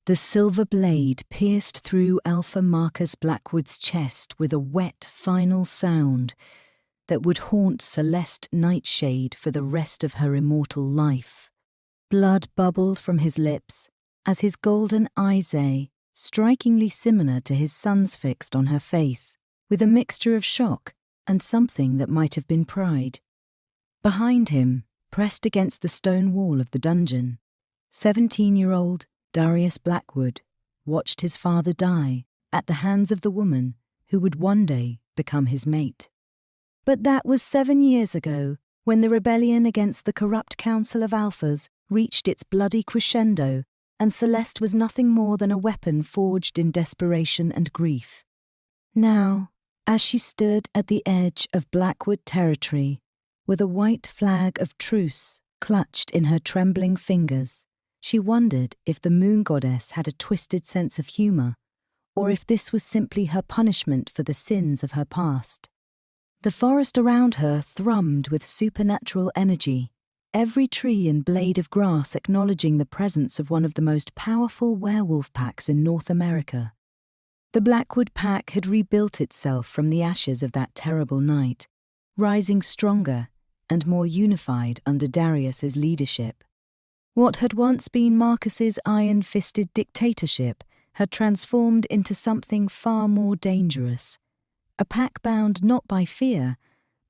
The silver blade pierced through Alpha Marcus Blackwood's chest with a wet, final sound that would haunt Celeste Nightshade for the rest of her immortal life. Blood bubbled from his lips as his golden eyes, strikingly similar to his son's, fixed on her face, with a mixture of shock and something that might have been pride. Behind him, pressed against the stone wall of the dungeon, 17-year-old Darius Blackwood watched his father die at the hands of the woman who would one day become his mate. But that was 7 years ago, when the rebellion against the corrupt Council of Alphas reached its bloody crescendo, and Celeste was nothing more than a weapon forged in desperation and grief. Now, as she stood at the edge of Blackwood territory, with a white flag of truce clutched in her trembling fingers, she wondered if the moon goddess had a twisted sense of humor, or if this was simply her punishment for the sins of her past. The forest around her thrummed with supernatural energy, every tree and blade of grass acknowledging the presence of one of the most powerful werewolf packs in North America. The Blackwood pack had rebuilt itself from the ashes of that terrible night, rising stronger and more unified under Darius's leadership. What had once been Marcus's iron-fisted dictatorship had transformed into something far more dangerous, a pack bound not by fear,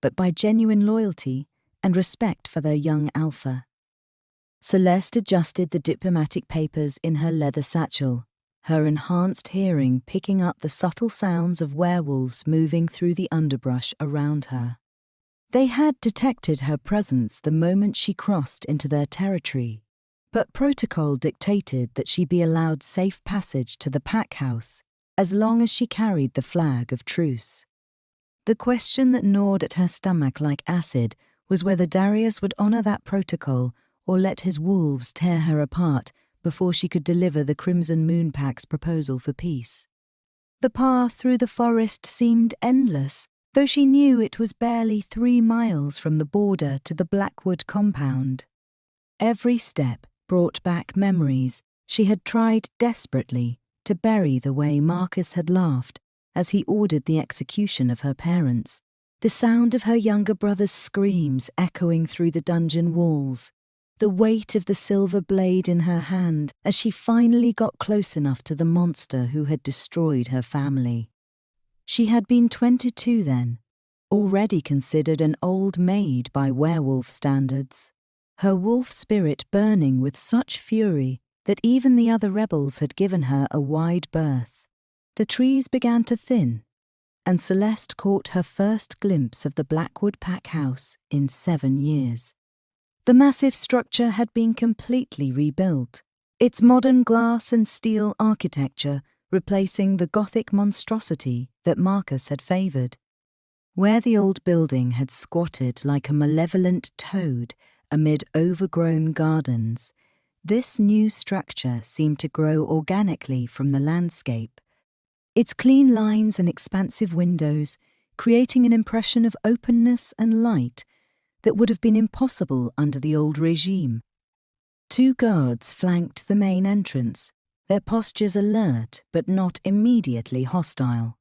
but by genuine loyalty and respect for their young alpha. Celeste adjusted the diplomatic papers in her leather satchel, her enhanced hearing picking up the subtle sounds of werewolves moving through the underbrush around her. They had detected her presence the moment she crossed into their territory, but protocol dictated that she be allowed safe passage to the pack house as long as she carried the flag of truce. The question that gnawed at her stomach like acid was whether Darius would honor that protocol or let his wolves tear her apart before she could deliver the Crimson Moon Pack's proposal for peace. The path through the forest seemed endless, though she knew it was barely 3 miles from the border to the Blackwood compound. Every step brought back memories she had tried desperately to bury the way Marcus had laughed as he ordered the execution of her parents, the sound of her younger brother's screams echoing through the dungeon walls, the weight of the silver blade in her hand as she finally got close enough to the monster who had destroyed her family. She had been 22 then, already considered an old maid by werewolf standards, her wolf spirit burning with such fury that even the other rebels had given her a wide berth. The trees began to thin, and Celeste caught her first glimpse of the Blackwood pack house in 7 years. The massive structure had been completely rebuilt, its modern glass and steel architecture replacing the Gothic monstrosity that Marcus had favoured. Where the old building had squatted like a malevolent toad amid overgrown gardens, this new structure seemed to grow organically from the landscape, its clean lines and expansive windows creating an impression of openness and light that would have been impossible under the old regime. 2 guards flanked the main entrance, their postures alert but not immediately hostile.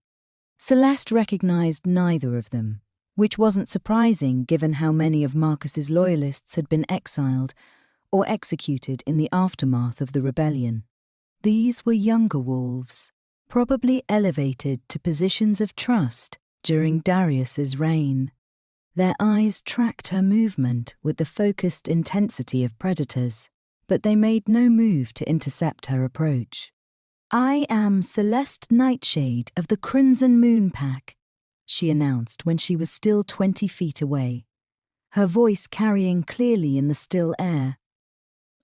Celeste recognized neither of them, which wasn't surprising given how many of Marcus's loyalists had been exiled or executed in the aftermath of the rebellion. These were younger wolves, probably elevated to positions of trust during Darius's reign. Their eyes tracked her movement with the focused intensity of predators, but they made no move to intercept her approach. "I am Celeste Nightshade of the Crimson Moon Pack," she announced when she was still 20 feet away, her voice carrying clearly in the still air.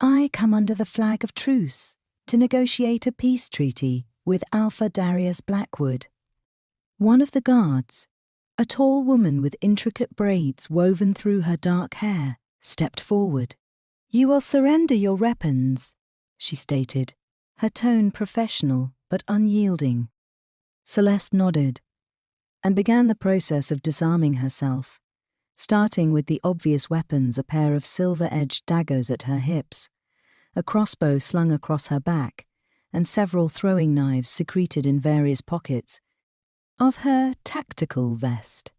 "I come under the flag of truce to negotiate a peace treaty with Alpha Darius Blackwood." One of the guards, a tall woman with intricate braids woven through her dark hair, stepped forward. "You will surrender your weapons," she stated, her tone professional but unyielding. Celeste nodded and began the process of disarming herself, starting with the obvious weapons, a pair of silver-edged daggers at her hips, a crossbow slung across her back, and several throwing knives secreted in various pockets of her tactical vest.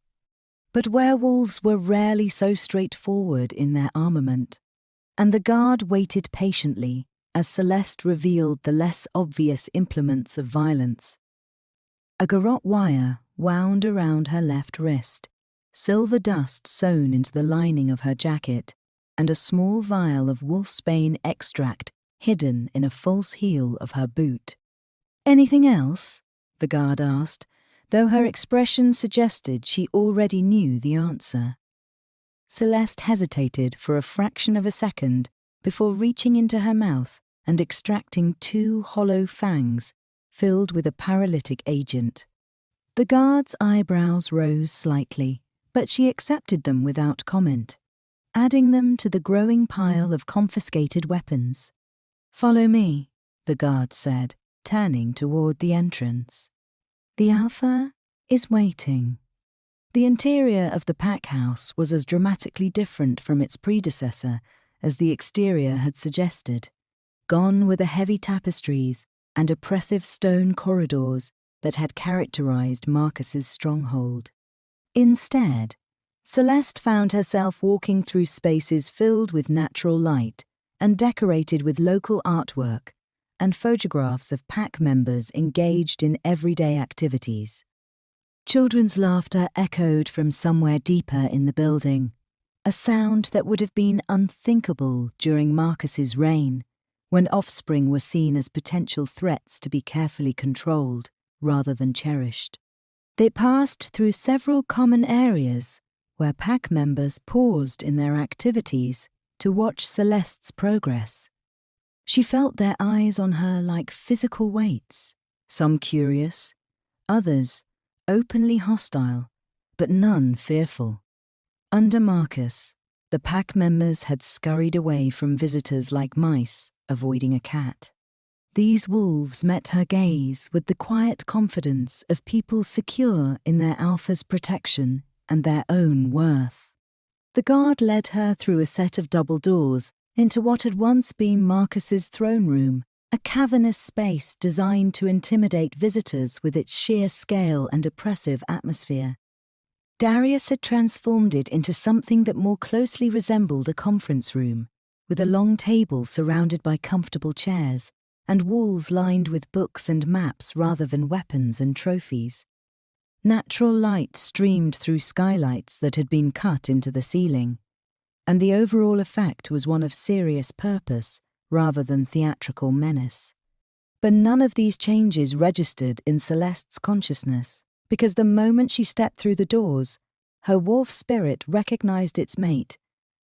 But werewolves were rarely so straightforward in their armament, and the guard waited patiently as Celeste revealed the less obvious implements of violence. A garrote wire wound around her left wrist, silver dust sewn into the lining of her jacket, and a small vial of wolfsbane extract hidden in a false heel of her boot. "Anything else?" the guard asked, though her expression suggested she already knew the answer. Celeste hesitated for a fraction of a second before reaching into her mouth and extracting 2 hollow fangs filled with a paralytic agent. The guard's eyebrows rose slightly, but she accepted them without comment, adding them to the growing pile of confiscated weapons. "Follow me," the guard said, turning toward the entrance. "The Alpha is waiting." The interior of the pack house was as dramatically different from its predecessor as the exterior had suggested. Gone were the heavy tapestries and oppressive stone corridors that had characterized Marcus's stronghold. Instead, Celeste found herself walking through spaces filled with natural light and decorated with local artwork and photographs of pack members engaged in everyday activities. Children's laughter echoed from somewhere deeper in the building, a sound that would have been unthinkable during Marcus's reign, when offspring were seen as potential threats to be carefully controlled rather than cherished. They passed through several common areas where pack members paused in their activities to watch Celeste's progress. She felt their eyes on her like physical weights, some curious, others openly hostile, but none fearful. Under Marcus, the pack members had scurried away from visitors like mice, avoiding a cat. These wolves met her gaze with the quiet confidence of people secure in their alpha's protection and their own worth. The guard led her through a set of double doors into what had once been Marcus's throne room, a cavernous space designed to intimidate visitors with its sheer scale and oppressive atmosphere. Darius had transformed it into something that more closely resembled a conference room, with a long table surrounded by comfortable chairs and walls lined with books and maps rather than weapons and trophies. Natural light streamed through skylights that had been cut into the ceiling, and the overall effect was one of serious purpose rather than theatrical menace. But none of these changes registered in Celeste's consciousness, because the moment she stepped through the doors, her wolf spirit recognized its mate,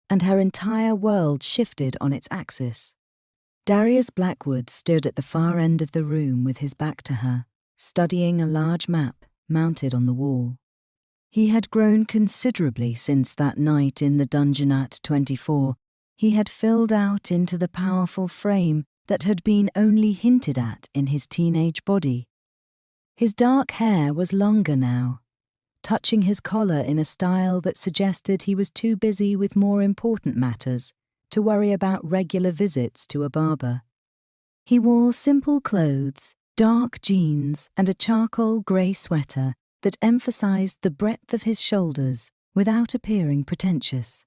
and her entire world shifted on its axis. Darius Blackwood stood at the far end of the room with his back to her, studying a large map mounted on the wall. He had grown considerably since that night in the dungeon at 24. He had filled out into the powerful frame that had been only hinted at in his teenage body. His dark hair was longer now, touching his collar in a style that suggested he was too busy with more important matters to worry about regular visits to a barber. He wore simple clothes, dark jeans, and a charcoal grey sweater that emphasized the breadth of his shoulders without appearing pretentious.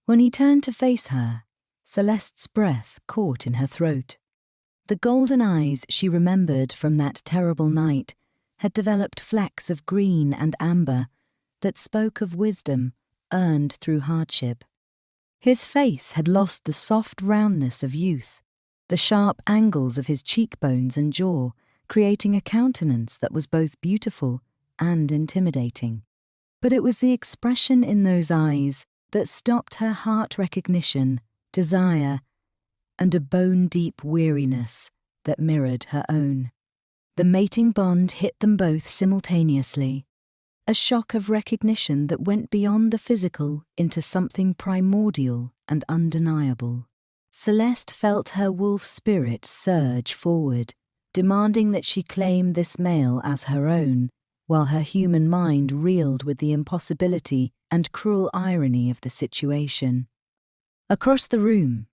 When he turned to face her, Celeste's breath caught in her throat. The golden eyes she remembered from that terrible night had developed flecks of green and amber that spoke of wisdom earned through hardship. His face had lost the soft roundness of youth, the sharp angles of his cheekbones and jaw, creating a countenance that was both beautiful and intimidating. But it was the expression in those eyes that stopped her heart recognition, desire, and a bone-deep weariness that mirrored her own. The mating bond hit them both simultaneously, a shock of recognition that went beyond the physical into something primordial and undeniable. Celeste felt her wolf spirit surge forward, demanding that she claim this male as her own, while her human mind reeled with the impossibility and cruel irony of the situation. Across the room,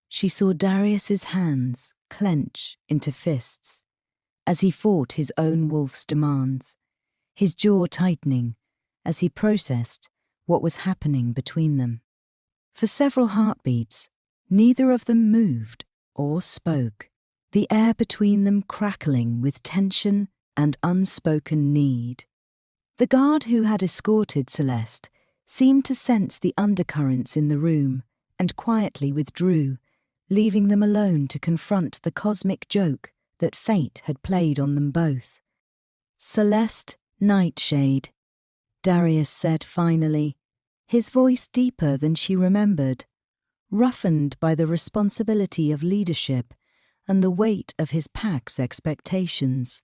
she saw Darius's hands clench into fists as he fought his own wolf's demands, his jaw tightening as he processed what was happening between them. For several heartbeats, neither of them moved or spoke, the air between them crackling with tension and unspoken need. The guard who had escorted Celeste seemed to sense the undercurrents in the room and quietly withdrew, leaving them alone to confront the cosmic joke that fate had played on them both. "Celeste Nightshade," Darius said finally, his voice deeper than she remembered, roughened by the responsibility of leadership and the weight of his pack's expectations.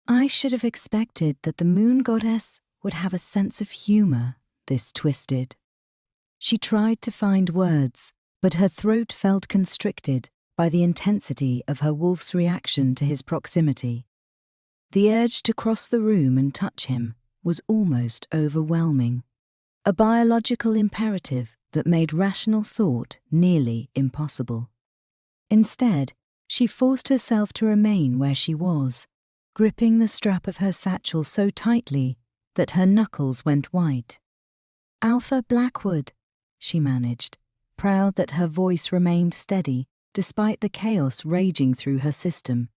"I should have expected that the moon goddess would have a sense of humor this twisted." She tried to find words, but her throat felt constricted by the intensity of her wolf's reaction to his proximity. The urge to cross the room and touch him was almost overwhelming, a biological imperative that made rational thought nearly impossible. Instead, she forced herself to remain where she was, gripping the strap of her satchel so tightly that her knuckles went white. "Alpha Blackwood," she managed, proud that her voice remained steady despite the chaos raging through her system.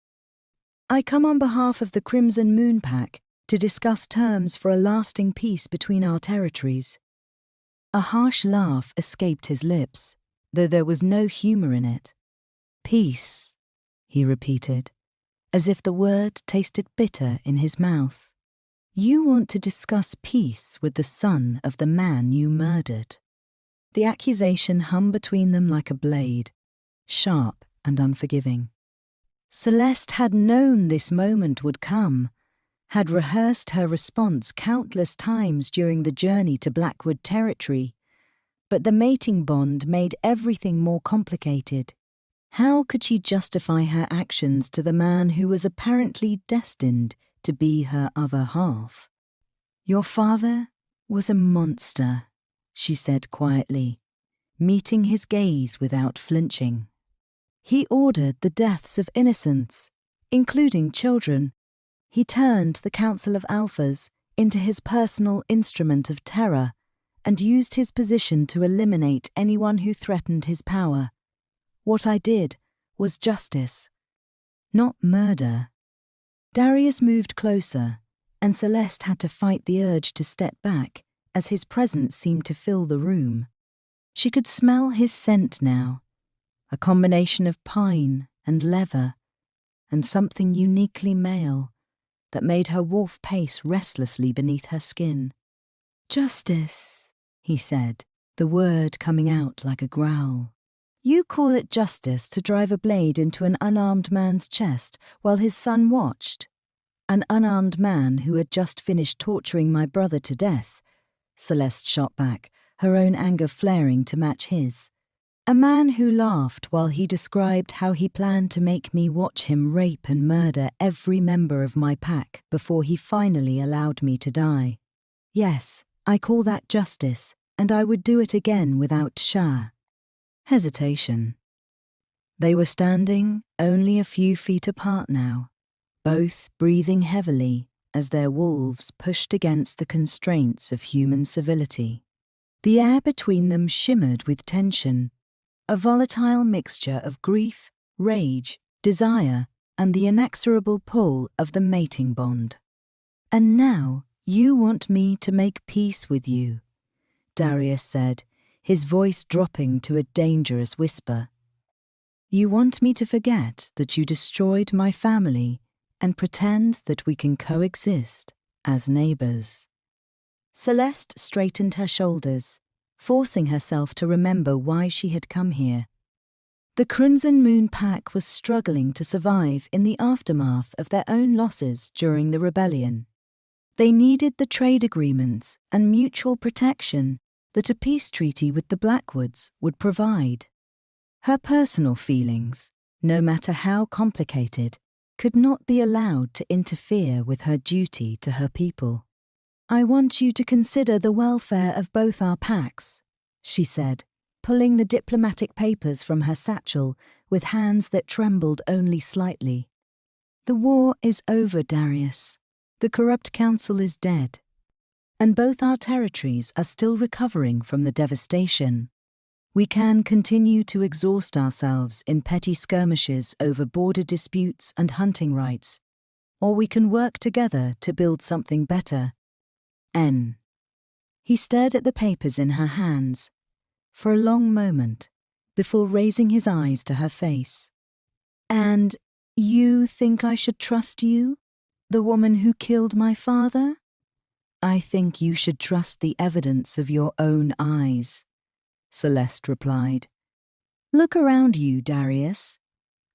"I come on behalf of the Crimson Moon Pack to discuss terms for a lasting peace between our territories." A harsh laugh escaped his lips, though there was no humor in it. "Peace," he repeated, as if the word tasted bitter in his mouth. "You want to discuss peace with the son of the man you murdered." The accusation hummed between them like a blade, sharp and unforgiving. Celeste had known this moment would come, had rehearsed her response countless times during the journey to Blackwood territory, but the mating bond made everything more complicated. How could she justify her actions to the man who was apparently destined to be her other half? "Your father was a monster," she said quietly, meeting his gaze without flinching. "He ordered the deaths of innocents, including children. He turned the Council of Alphas into his personal instrument of terror and used his position to eliminate anyone who threatened his power. What I did was justice, not murder." Darius moved closer, and Celeste had to fight the urge to step back as his presence seemed to fill the room. She could smell his scent now, a combination of pine and leather, and something uniquely male that made her wolf pace restlessly beneath her skin. "Justice," he said, the word coming out like a growl. "You call it justice to drive a blade into an unarmed man's chest while his son watched? An unarmed man who had just finished torturing my brother to death," Celeste shot back, her own anger flaring to match his. "A man who laughed while he described how he planned to make me watch him rape and murder every member of my pack before he finally allowed me to die. Yes, I call that justice, and I would do it again without hesitation." They were standing only a few feet apart now, both breathing heavily as their wolves pushed against the constraints of human civility. The air between them shimmered with tension, a volatile mixture of grief, rage, desire, and the inexorable pull of the mating bond. "And now you want me to make peace with you," Darius said, his voice dropping to a dangerous whisper. "You want me to forget that you destroyed my family and pretend that we can coexist as neighbors." Celeste straightened her shoulders, forcing herself to remember why she had come here. The Crimson Moon Pack was struggling to survive in the aftermath of their own losses during the rebellion. They needed the trade agreements and mutual protection that a peace treaty with the Blackwoods would provide. Her personal feelings, no matter how complicated, could not be allowed to interfere with her duty to her people. "I want you to consider the welfare of both our packs," she said, pulling the diplomatic papers from her satchel with hands that trembled only slightly. The war is over, Darius. The corrupt council is dead. And both our territories are still recovering from the devastation. We can continue to exhaust ourselves in petty skirmishes over border disputes and hunting rights, or we can work together to build something better. N. He stared at the papers in her hands for a long moment before raising his eyes to her face. And you think I should trust you, the woman who killed my father? I think you should trust the evidence of your own eyes, Celeste replied. Look around you, Darius.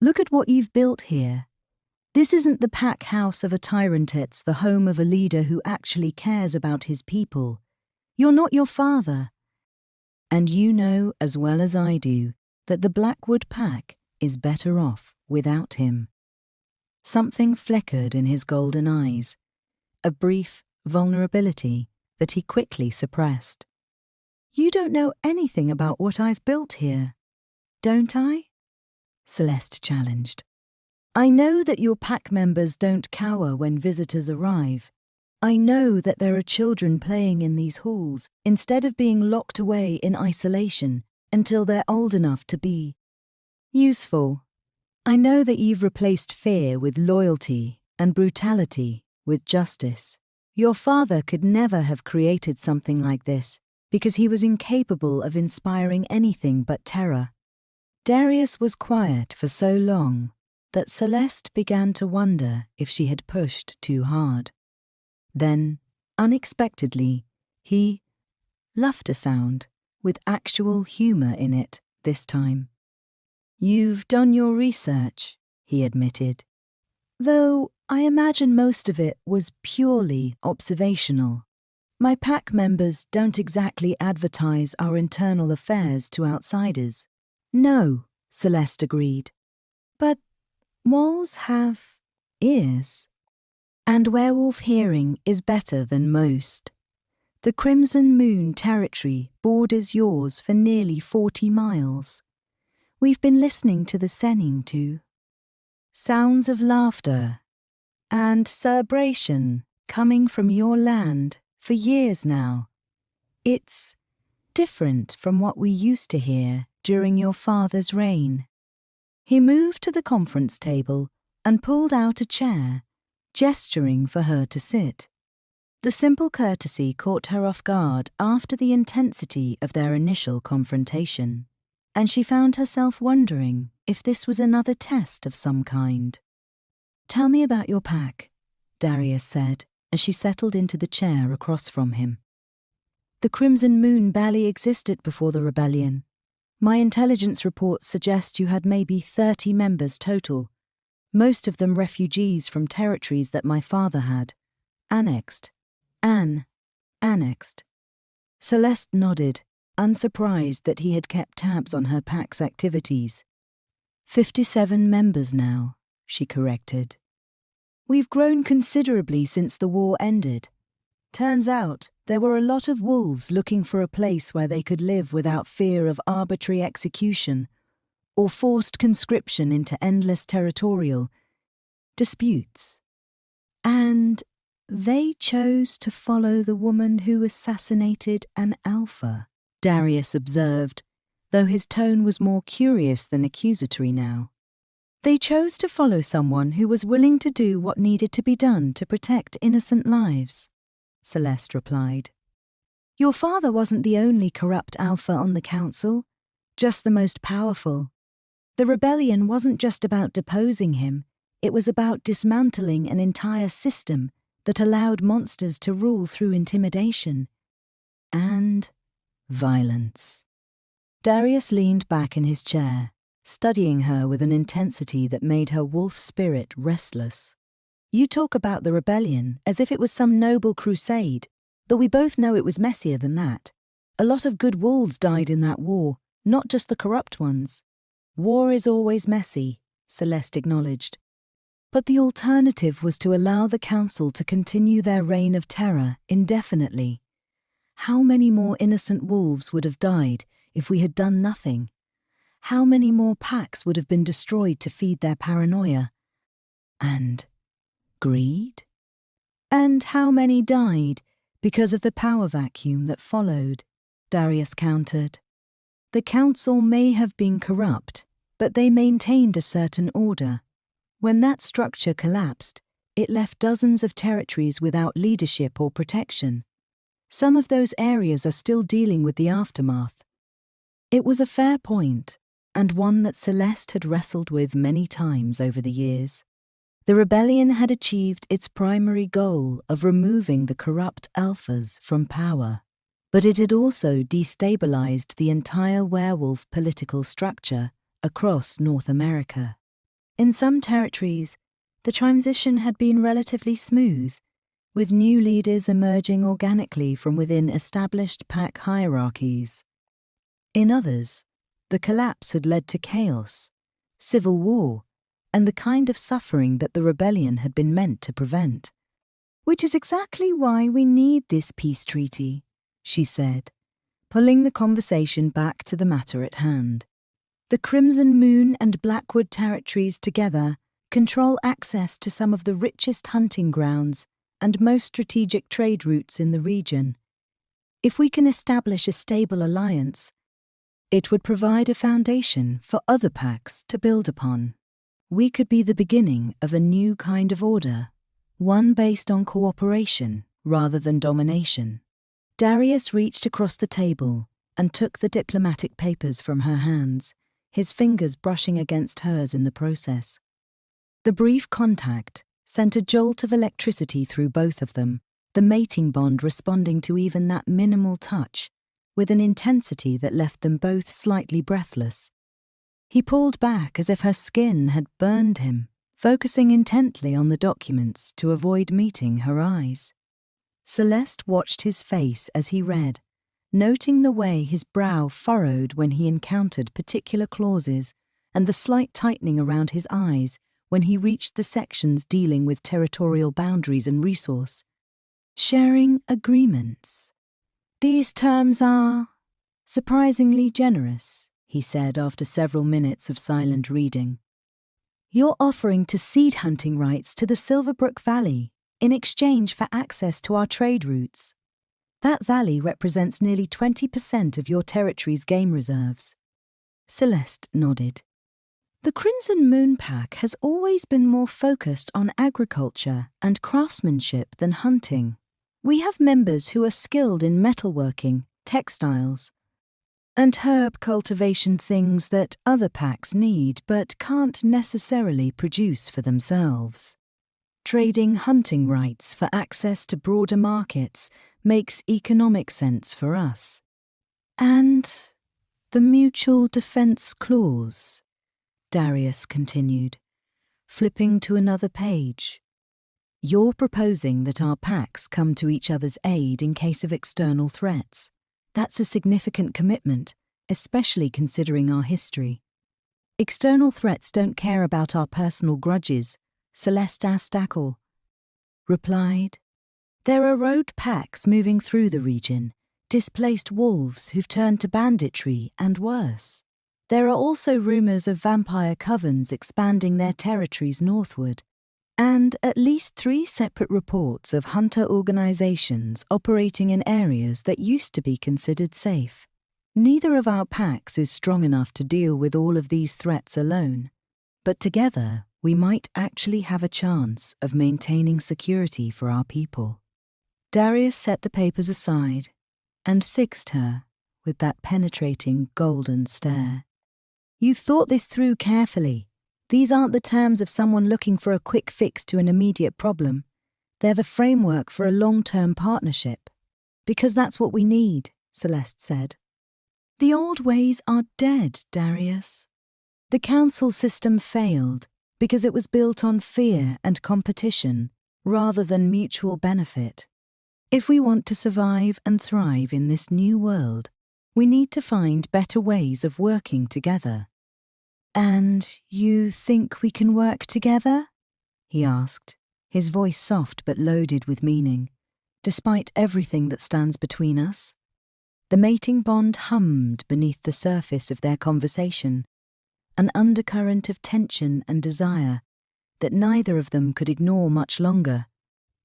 Look at what you've built here. This isn't the pack house of a tyrant, it's the home of a leader who actually cares about his people. You're not your father. And you know as well as I do that the Blackwood pack is better off without him. Something flickered in his golden eyes, a brief vulnerability that he quickly suppressed. You don't know anything about what I've built here, don't I? Celeste challenged. I know that your pack members don't cower when visitors arrive. I know that there are children playing in these halls instead of being locked away in isolation until they're old enough to be useful. I know that you've replaced fear with loyalty and brutality with justice. Your father could never have created something like this because he was incapable of inspiring anything but terror. Darius was quiet for so long that Celeste began to wonder if she had pushed too hard. Then, unexpectedly, he laughed a sound with actual humour in it this time. You've done your research, he admitted, though I imagine most of it was purely observational. My pack members don't exactly advertise our internal affairs to outsiders. No, Celeste agreed. But walls have ears. And werewolf hearing is better than most. The Crimson Moon territory borders yours for nearly 40 miles. We've been listening to the senning too. Sounds of laughter and celebration coming from your land for years now. It's different from what we used to hear during your father's reign. He moved to the conference table and pulled out a chair, gesturing for her to sit. The simple courtesy caught her off guard after the intensity of their initial confrontation, and she found herself wondering if this was another test of some kind. Tell me about your pack, Darius said as she settled into the chair across from him. The Crimson Moon barely existed before the rebellion. My intelligence reports suggest you had maybe 30 members total, most of them refugees from territories that my father had. Annexed. Annexed. Celeste nodded, unsurprised that he had kept tabs on her pack's activities. 57 members now, she corrected. We've grown considerably since the war ended. Turns out there were a lot of wolves looking for a place where they could live without fear of arbitrary execution or forced conscription into endless territorial disputes. And they chose to follow the woman who assassinated an alpha, Darius observed, though his tone was more curious than accusatory now. They chose to follow someone who was willing to do what needed to be done to protect innocent lives, Celeste replied. Your father wasn't the only corrupt alpha on the council, just the most powerful. The rebellion wasn't just about deposing him, it was about dismantling an entire system that allowed monsters to rule through intimidation and violence. Darius leaned back in his chair, studying her with an intensity that made her wolf spirit restless. You talk about the rebellion as if it was some noble crusade, though we both know it was messier than that. A lot of good wolves died in that war, not just the corrupt ones. War is always messy, Celeste acknowledged. But the alternative was to allow the council to continue their reign of terror indefinitely. How many more innocent wolves would have died if we had done nothing? How many more packs would have been destroyed to feed their paranoia? And greed? And how many died because of the power vacuum that followed? Darius countered. The council may have been corrupt, but they maintained a certain order. When that structure collapsed, it left dozens of territories without leadership or protection. Some of those areas are still dealing with the aftermath. It was a fair point, and one that Celeste had wrestled with many times over the years. The rebellion had achieved its primary goal of removing the corrupt alphas from power, but it had also destabilized the entire werewolf political structure across North America. In some territories, the transition had been relatively smooth, with new leaders emerging organically from within established pack hierarchies. In others, the collapse had led to chaos, civil war, and the kind of suffering that the rebellion had been meant to prevent. Which is exactly why we need this peace treaty, she said, pulling the conversation back to the matter at hand. The Crimson Moon and Blackwood territories together control access to some of the richest hunting grounds and most strategic trade routes in the region. If we can establish a stable alliance, it would provide a foundation for other packs to build upon. We could be the beginning of a new kind of order, one based on cooperation rather than domination. Darius reached across the table and took the diplomatic papers from her hands, his fingers brushing against hers in the process. The brief contact sent a jolt of electricity through both of them, the mating bond responding to even that minimal touch, with an intensity that left them both slightly breathless. He pulled back as if her skin had burned him, focusing intently on the documents to avoid meeting her eyes. Celeste watched his face as he read, noting the way his brow furrowed when he encountered particular clauses and the slight tightening around his eyes when he reached the sections dealing with territorial boundaries and resource sharing agreements. These terms are surprisingly generous, he said after several minutes of silent reading. You're offering to cede hunting rights to the Silverbrook Valley in exchange for access to our trade routes. That valley represents nearly 20% of your territory's game reserves. Celeste nodded. The Crimson Moon Pack has always been more focused on agriculture and craftsmanship than hunting. We have members who are skilled in metalworking, textiles, and herb cultivation, things that other packs need but can't necessarily produce for themselves. Trading hunting rights for access to broader markets makes economic sense for us. And the mutual defense clause, Darius continued, flipping to another page. You're proposing that our packs come to each other's aid in case of external threats. That's a significant commitment, especially considering our history. External threats don't care about our personal grudges, Celeste Astackle replied. There are road packs moving through the region, displaced wolves who've turned to banditry and worse. There are also rumours of vampire covens expanding their territories northward, and at least 3 separate reports of hunter organisations operating in areas that used to be considered safe. Neither of our packs is strong enough to deal with all of these threats alone, but together we might actually have a chance of maintaining security for our people. Darius set the papers aside and fixed her with that penetrating golden stare. You thought this through carefully. These aren't the terms of someone looking for a quick fix to an immediate problem. They're the framework for a long-term partnership. Because that's what we need, Celeste said. The old ways are dead, Darius. The council system failed because it was built on fear and competition rather than mutual benefit. If we want to survive and thrive in this new world, we need to find better ways of working together. And you think we can work together? He asked, his voice soft but loaded with meaning. Despite everything that stands between us? The mating bond hummed beneath the surface of their conversation, an undercurrent of tension and desire that neither of them could ignore much longer.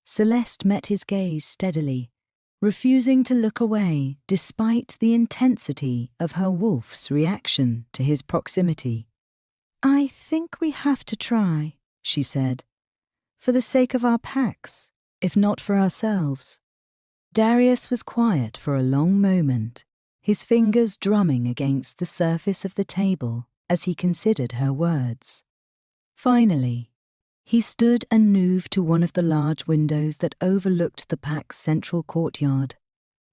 Celeste met his gaze steadily, refusing to look away despite the intensity of her wolf's reaction to his proximity. "I think we have to try," she said, "for the sake of our packs, if not for ourselves." Darius was quiet for a long moment, his fingers drumming against the surface of the table as he considered her words. Finally, he stood and moved to one of the large windows that overlooked the pack's central courtyard.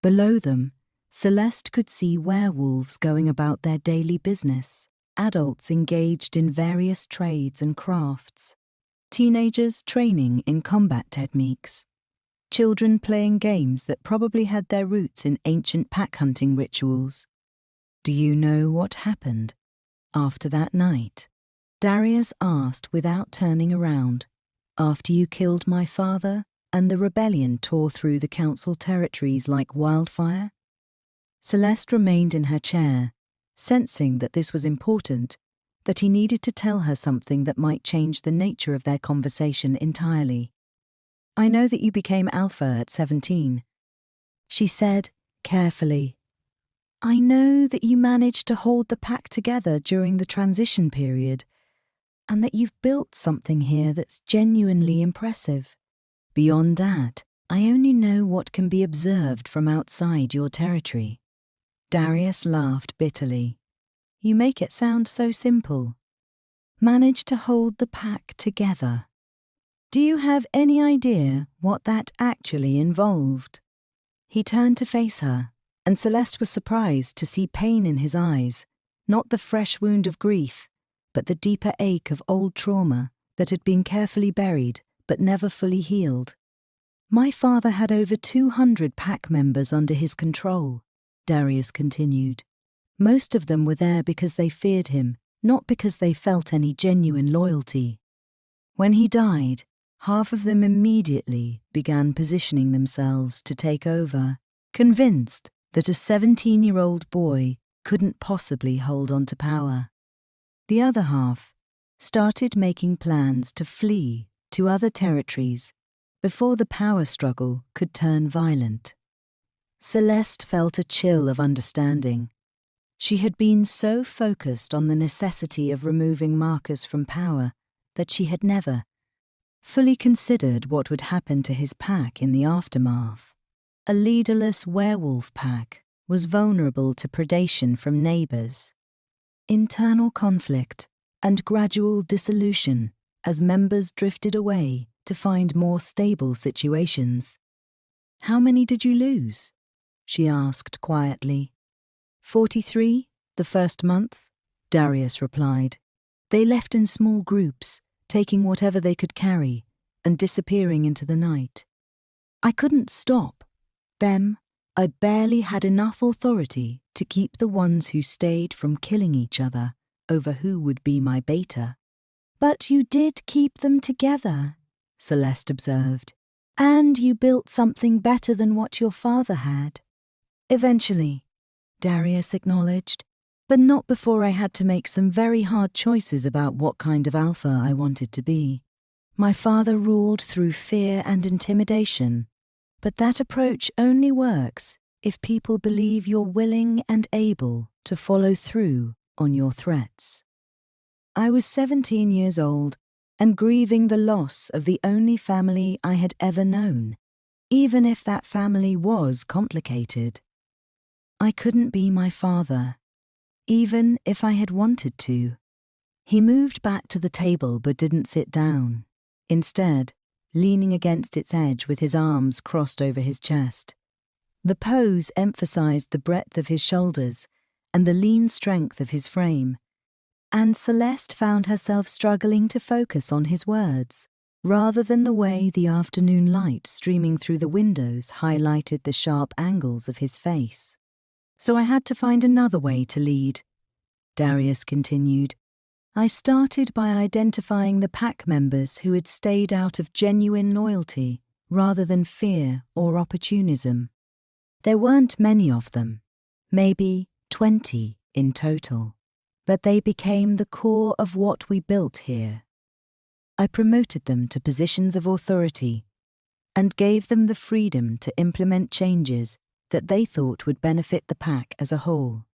Below them, Celeste could see werewolves going about their daily business, adults engaged in various trades and crafts, teenagers training in combat techniques, children playing games that probably had their roots in ancient pack hunting rituals. "Do you know what happened after that night?" Darius asked without turning around. "After you killed my father and the rebellion tore through the council territories like wildfire?" Celeste remained in her chair, sensing that this was important, that he needed to tell her something that might change the nature of their conversation entirely. "I know that you became Alpha at 17. She said, carefully. "I know that you managed to hold the pack together during the transition period, and that you've built something here that's genuinely impressive. Beyond that, I only know what can be observed from outside your territory." Darius laughed bitterly. "You make it sound so simple. Manage to hold the pack together. Do you have any idea what that actually involved?" He turned to face her, and Celeste was surprised to see pain in his eyes, not the fresh wound of grief, but the deeper ache of old trauma that had been carefully buried but never fully healed. "My father had over 200 pack members under his control," Darius continued. "Most of them were there because they feared him, not because they felt any genuine loyalty. When he died, half of them immediately began positioning themselves to take over, convinced that a 17-year-old boy couldn't possibly hold on to power. The other half started making plans to flee to other territories before the power struggle could turn violent." Celeste felt a chill of understanding. She had been so focused on the necessity of removing Marcus from power that she had never fully considered what would happen to his pack in the aftermath. A leaderless werewolf pack was vulnerable to predation from neighbors, internal conflict, and gradual dissolution as members drifted away to find more stable situations. "How many did you lose?" she asked quietly. 43, the first month," Darius replied. "They left in small groups, taking whatever they could carry and disappearing into the night. I couldn't stop them. I barely had enough authority to keep the ones who stayed from killing each other over who would be my beta." "But you did keep them together," Celeste observed. "And you built something better than what your father had." "Eventually," Darius acknowledged, "but not before I had to make some very hard choices about what kind of alpha I wanted to be. My father ruled through fear and intimidation, but that approach only works if people believe you're willing and able to follow through on your threats. I was 17 years old and grieving the loss of the only family I had ever known, even if that family was complicated. I couldn't be my father, even if I had wanted to." He moved back to the table but didn't sit down, instead leaning against its edge with his arms crossed over his chest. The pose emphasized the breadth of his shoulders and the lean strength of his frame, and Celeste found herself struggling to focus on his words, rather than the way the afternoon light streaming through the windows highlighted the sharp angles of his face. "So I had to find another way to lead," Darius continued. "I started by identifying the pack members who had stayed out of genuine loyalty rather than fear or opportunism. There weren't many of them, maybe 20 in total, but they became the core of what we built here. I promoted them to positions of authority and gave them the freedom to implement changes that they thought would benefit the pack as a whole.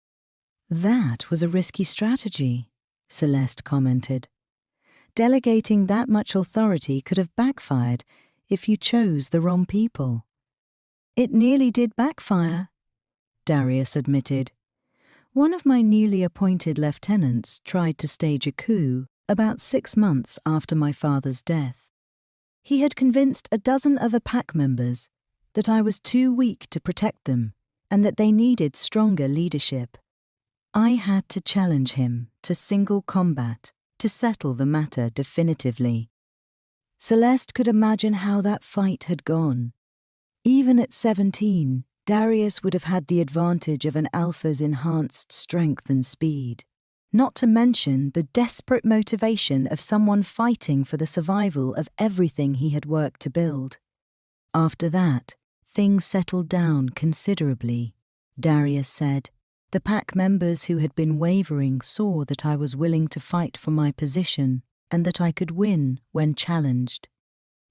That was a risky strategy, Celeste commented. Delegating that much authority could have backfired if you chose the wrong people. It nearly did backfire, Darius admitted. One of my newly appointed lieutenants tried to stage a coup about 6 months after my father's death. He had convinced a dozen other pack members that I was too weak to protect them and that they needed stronger leadership. I had to challenge him to single combat to settle the matter definitively. Celeste could imagine how that fight had gone. Even at 17, Darius would have had the advantage of an alpha's enhanced strength and speed, not to mention the desperate motivation of someone fighting for the survival of everything he had worked to build. After that, things settled down considerably, Darius said. The pack members who had been wavering saw that I was willing to fight for my position and that I could win when challenged.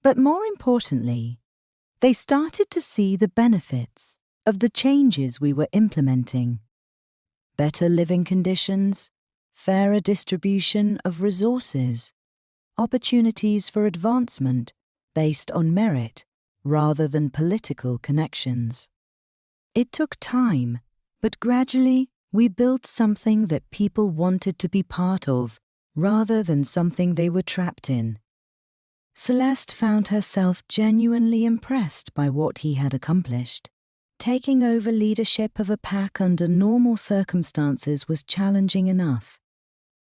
But more importantly, they started to see the benefits of the changes we were implementing. Better living conditions, fairer distribution of resources, opportunities for advancement based on merit rather than political connections. It took time, but gradually we built something that people wanted to be part of rather than something they were trapped in. Celeste found herself genuinely impressed by what he had accomplished. Taking over leadership of a pack under normal circumstances was challenging enough.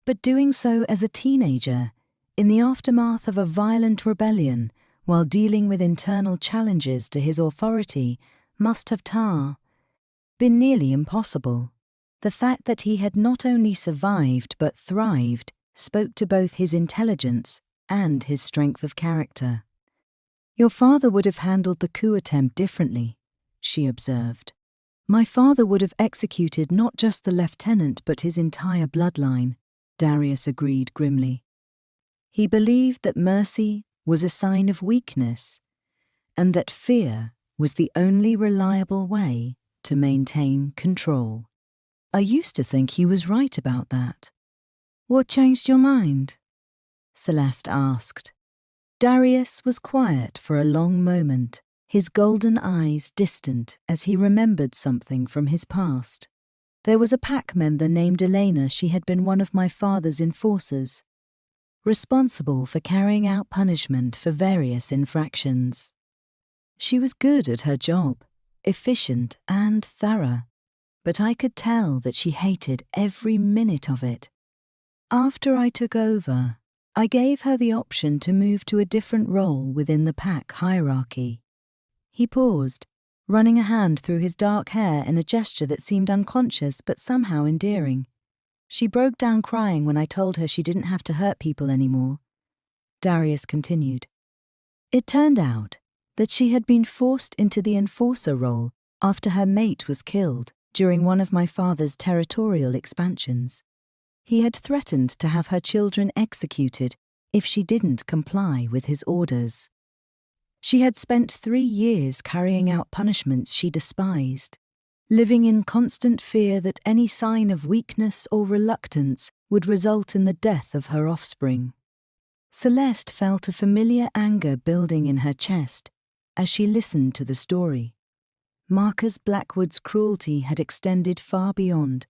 But doing so as a teenager, in the aftermath of a violent rebellion, while dealing with internal challenges to his authority, must have been nearly impossible. The fact that he had not only survived but thrived spoke to both his intelligence and his strength of character. Your father would have handled the coup attempt differently, she observed. My father would have executed not just the lieutenant but his entire bloodline, Darius agreed grimly. He believed that mercy was a sign of weakness and that fear was the only reliable way to maintain control. I used to think he was right about that. What changed your mind? Celeste asked. Darius was quiet for a long moment, his golden eyes distant as he remembered something from his past. There was a pack member named Elena. She had been one of my father's enforcers, responsible for carrying out punishment for various infractions. She was good at her job, efficient and thorough, but I could tell that she hated every minute of it. After I took over, I gave her the option to move to a different role within the pack hierarchy. He paused, running a hand through his dark hair in a gesture that seemed unconscious but somehow endearing. She broke down crying when I told her she didn't have to hurt people anymore. Darius continued. It turned out that she had been forced into the enforcer role after her mate was killed during one of my father's territorial expansions. He had threatened to have her children executed if she didn't comply with his orders. She had spent 3 years carrying out punishments she despised, living in constant fear that any sign of weakness or reluctance would result in the death of her offspring. Celeste felt a familiar anger building in her chest as she listened to the story. Marcus Blackwood's cruelty had extended far beyond.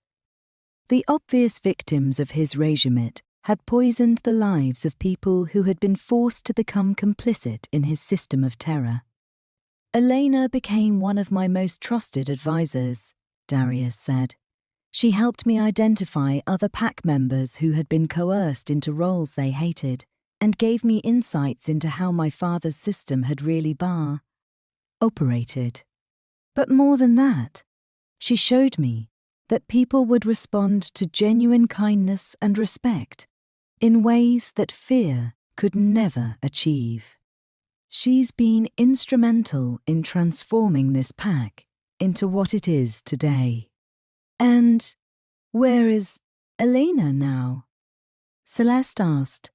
The obvious victims of his regime had poisoned the lives of people who had been forced to become complicit in his system of terror. Elena became one of my most trusted advisors, Darius said. She helped me identify other pack members who had been coerced into roles they hated and gave me insights into how my father's system had really operated. But more than that, she showed me that people would respond to genuine kindness and respect in ways that fear could never achieve. She's been instrumental in transforming this pack into what it is today. And where is Elena now? Celeste asked,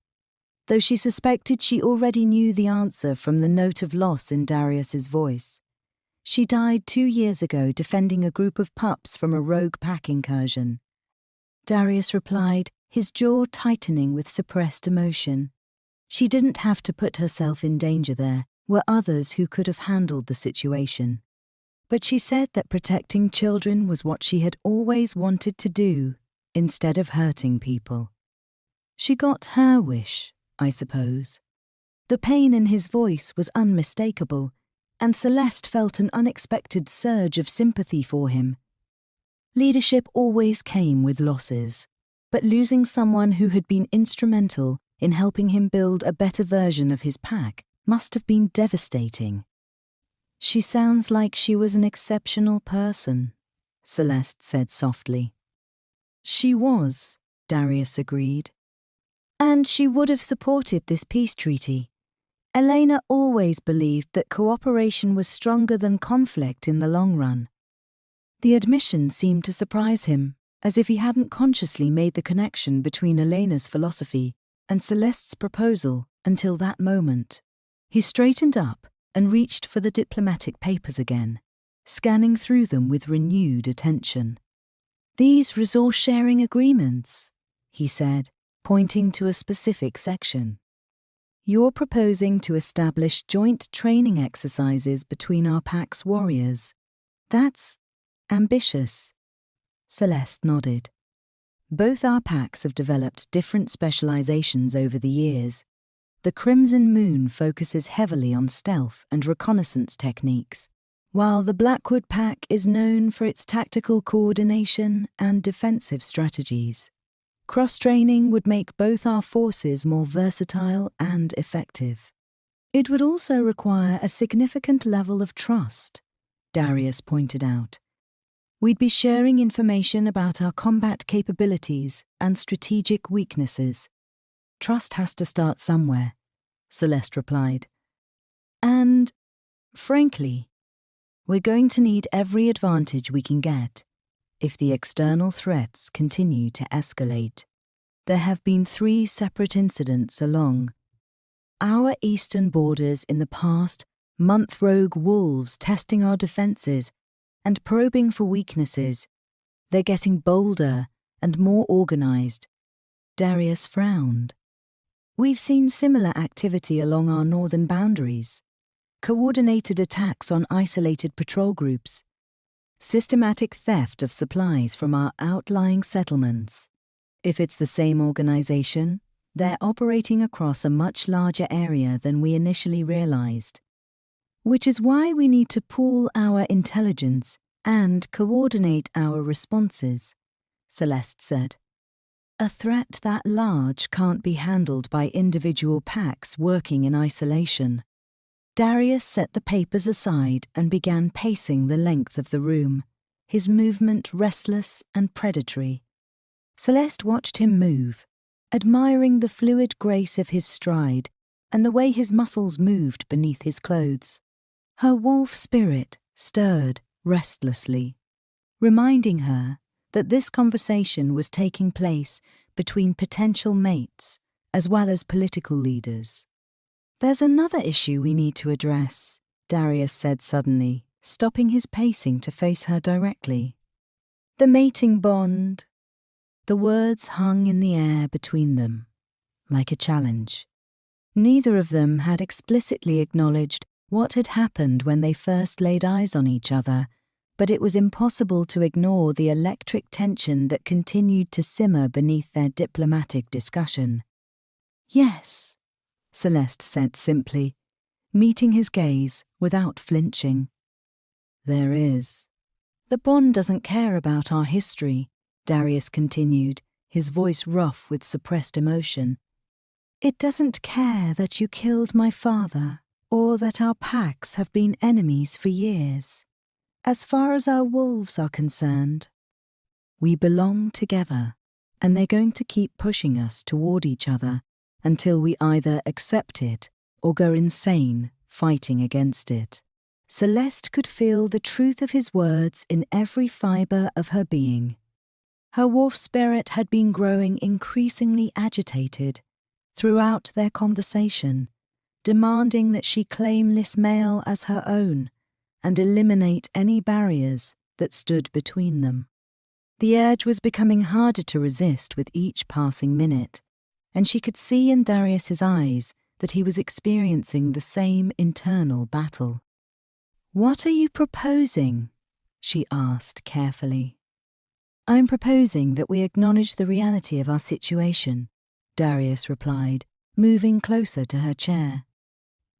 though she suspected she already knew the answer from the note of loss in Darius's voice. She died 2 years ago defending a group of pups from a rogue pack incursion. Darius replied, his jaw tightening with suppressed emotion. She didn't have to put herself in danger there, were others who could have handled the situation. But she said that protecting children was what she had always wanted to do, instead of hurting people. She got her wish, I suppose. The pain in his voice was unmistakable, and Celeste felt an unexpected surge of sympathy for him. Leadership always came with losses, but losing someone who had been instrumental in helping him build a better version of his pack must have been devastating. She sounds like she was an exceptional person, Celeste said softly. She was, Darius agreed. And she would have supported this peace treaty. Elena always believed that cooperation was stronger than conflict in the long run. The admission seemed to surprise him, as if he hadn't consciously made the connection between Elena's philosophy and Celeste's proposal until that moment. He straightened up and reached for the diplomatic papers again, scanning through them with renewed attention. These resource-sharing agreements, he said, pointing to a specific section. You're proposing to establish joint training exercises between our pack's warriors. That's ambitious. Celeste nodded. Both our packs have developed different specializations over the years. The Crimson Moon focuses heavily on stealth and reconnaissance techniques, while the Blackwood pack is known for its tactical coordination and defensive strategies. Cross-training would make both our forces more versatile and effective. It would also require a significant level of trust, Darius pointed out. We'd be sharing information about our combat capabilities and strategic weaknesses. Trust has to start somewhere, Celeste replied. And, frankly, we're going to need every advantage we can get if the external threats continue to escalate. There have been 3 separate incidents along our eastern borders in the past month, rogue wolves testing our defenses and probing for weaknesses. They're getting bolder and more organized. Darius frowned. We've seen similar activity along our northern boundaries. Coordinated attacks on isolated patrol groups. Systematic theft of supplies from our outlying settlements. If it's the same organization, they're operating across a much larger area than we initially realized. Which is why we need to pool our intelligence and coordinate our responses, Celeste said. A threat that large can't be handled by individual packs working in isolation. Darius set the papers aside and began pacing the length of the room, his movement restless and predatory. Celeste watched him move, admiring the fluid grace of his stride and the way his muscles moved beneath his clothes. Her wolf spirit stirred restlessly, reminding her that this conversation was taking place between potential mates as well as political leaders. There's another issue we need to address, Darius said suddenly, stopping his pacing to face her directly. The mating bond. The words hung in the air between them, like a challenge. Neither of them had explicitly acknowledged what had happened when they first laid eyes on each other, but it was impossible to ignore the electric tension that continued to simmer beneath their diplomatic discussion. Yes, Celeste said simply, meeting his gaze without flinching. There is. The bond doesn't care about our history, Darius continued, his voice rough with suppressed emotion. It doesn't care that you killed my father, or that our packs have been enemies for years. As far as our wolves are concerned, we belong together, and they're going to keep pushing us toward each other until we either accept it or go insane fighting against it. Celeste could feel the truth of his words in every fibre of her being. Her wolf spirit had been growing increasingly agitated throughout their conversation, demanding that she claim this male as her own and eliminate any barriers that stood between them. The urge was becoming harder to resist with each passing minute, and she could see in Darius's eyes that he was experiencing the same internal battle. "What are you proposing?" she asked carefully. "I'm proposing that we acknowledge the reality of our situation," Darius replied, moving closer to her chair.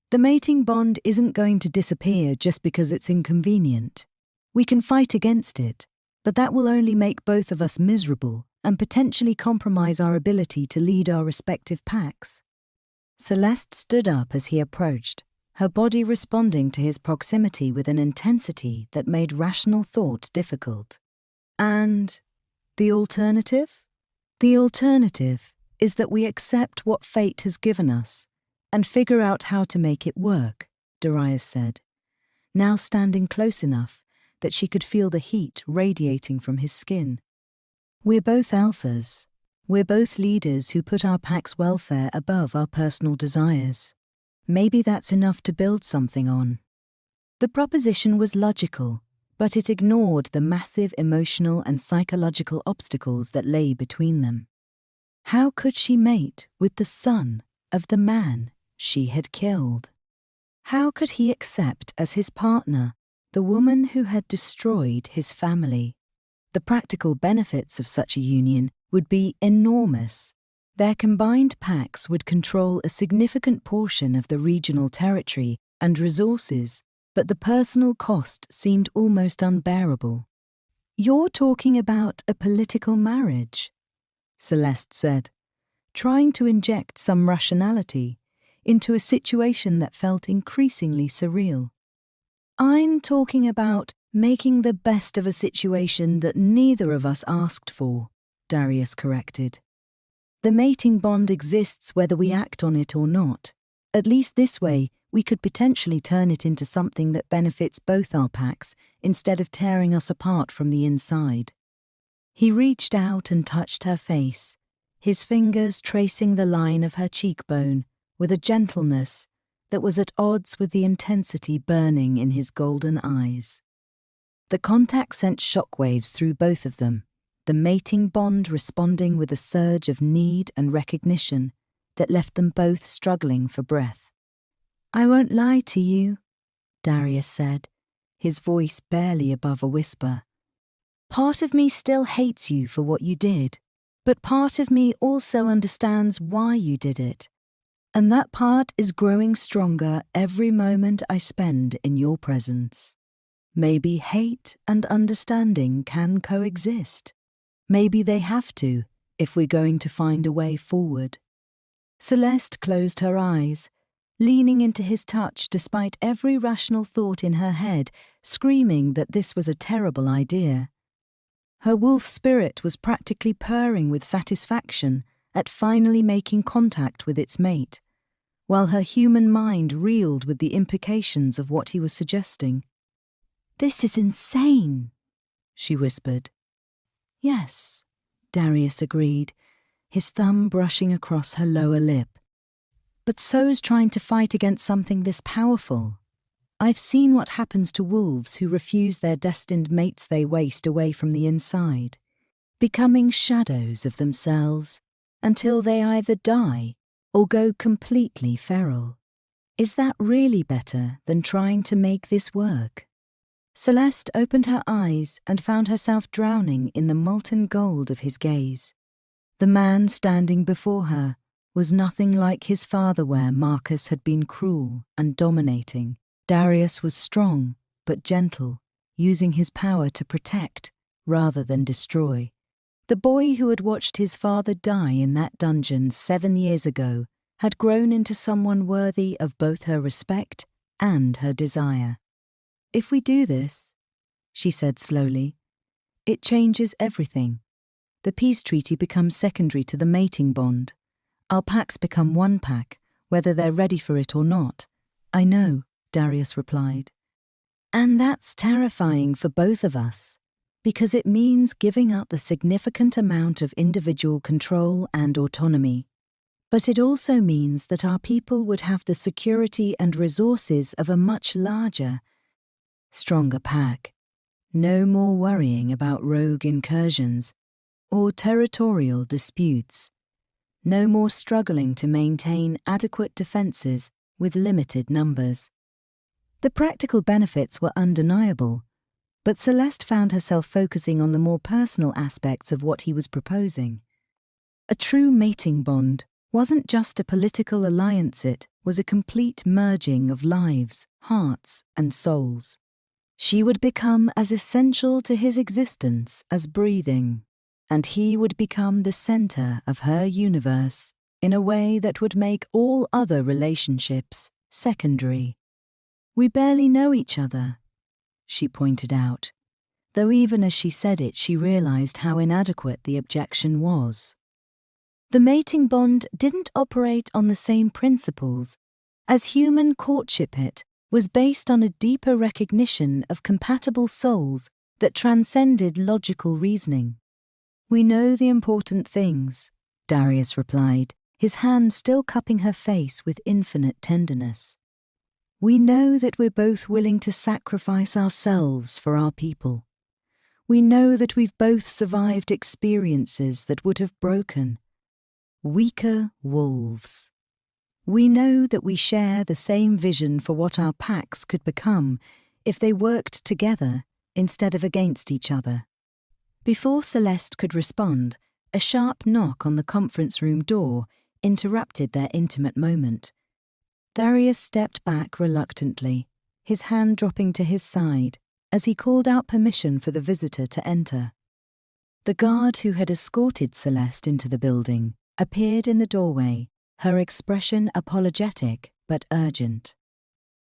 "The mating bond isn't going to disappear just because it's inconvenient. We can fight against it, but that will only make both of us miserable and potentially compromise our ability to lead our respective packs." Celeste stood up as he approached, her body responding to his proximity with an intensity that made rational thought difficult. "And the alternative?" "The alternative is that we accept what fate has given us and figure out how to make it work," Darius said, now standing close enough that she could feel the heat radiating from his skin. "We're both alphas. We're both leaders who put our pack's welfare above our personal desires. Maybe that's enough to build something on." The proposition was logical, but it ignored the massive emotional and psychological obstacles that lay between them. How could she mate with the son of the man she had killed? How could he accept as his partner the woman who had destroyed his family? The practical benefits of such a union would be enormous. Their combined packs would control a significant portion of the regional territory and resources, but the personal cost seemed almost unbearable. "You're talking about a political marriage," Celeste said, trying to inject some rationality into a situation that felt increasingly surreal. "I'm talking about making the best of a situation that neither of us asked for," Darius corrected. "The mating bond exists whether we act on it or not. At least this way, we could potentially turn it into something that benefits both our packs instead of tearing us apart from the inside." He reached out and touched her face, his fingers tracing the line of her cheekbone with a gentleness that was at odds with the intensity burning in his golden eyes. The contact sent shockwaves through both of them, the mating bond responding with a surge of need and recognition that left them both struggling for breath. "I won't lie to you," Darius said, his voice barely above a whisper. "Part of me still hates you for what you did, but part of me also understands why you did it. And that part is growing stronger every moment I spend in your presence. Maybe hate and understanding can coexist. Maybe they have to, if we're going to find a way forward." Celeste closed her eyes, leaning into his touch despite every rational thought in her head screaming that this was a terrible idea. Her wolf spirit was practically purring with satisfaction at finally making contact with its mate, while her human mind reeled with the implications of what he was suggesting. "This is insane," she whispered. "Yes," Darius agreed, his thumb brushing across her lower lip. "But so is trying to fight against something this powerful. I've seen what happens to wolves who refuse their destined mates they waste away from the inside, becoming shadows of themselves until they either die or go completely feral. Is that really better than trying to make this work?" Celeste opened her eyes and found herself drowning in the molten gold of his gaze. The man standing before her was nothing like his father, where Marcus had been cruel and dominating. Darius was strong but gentle, using his power to protect rather than destroy. The boy who had watched his father die in that dungeon 7 years ago had grown into someone worthy of both her respect and her desire. "If we do this," she said slowly, "it changes everything. The peace treaty becomes secondary to the mating bond. Our packs become one pack, whether they're ready for it or not." "I know," Darius replied. And that's terrifying for both of us, because it means giving up the significant amount of individual control and autonomy. But it also means that our people would have the security and resources of a much larger, stronger pack. No more worrying about rogue incursions or territorial disputes. No more struggling to maintain adequate defences with limited numbers. The practical benefits were undeniable, but Celeste found herself focusing on the more personal aspects of what he was proposing. A true mating bond wasn't just a political alliance, it was a complete merging of lives, hearts, and souls. She would become as essential to his existence as breathing, and he would become the centre of her universe in a way that would make all other relationships secondary. We barely know each other, she pointed out, though even as she said it she realised how inadequate the objection was. The mating bond didn't operate on the same principles as human courtship. It was based on a deeper recognition of compatible souls that transcended logical reasoning. We know the important things, Darius replied, his hand still cupping her face with infinite tenderness. We know that we're both willing to sacrifice ourselves for our people. We know that we've both survived experiences that would have broken weaker wolves. We know that we share the same vision for what our packs could become if they worked together instead of against each other. Before Celeste could respond, a sharp knock on the conference room door interrupted their intimate moment. Darius stepped back reluctantly, his hand dropping to his side as he called out permission for the visitor to enter. The guard who had escorted Celeste into the building appeared in the doorway, her expression apologetic but urgent.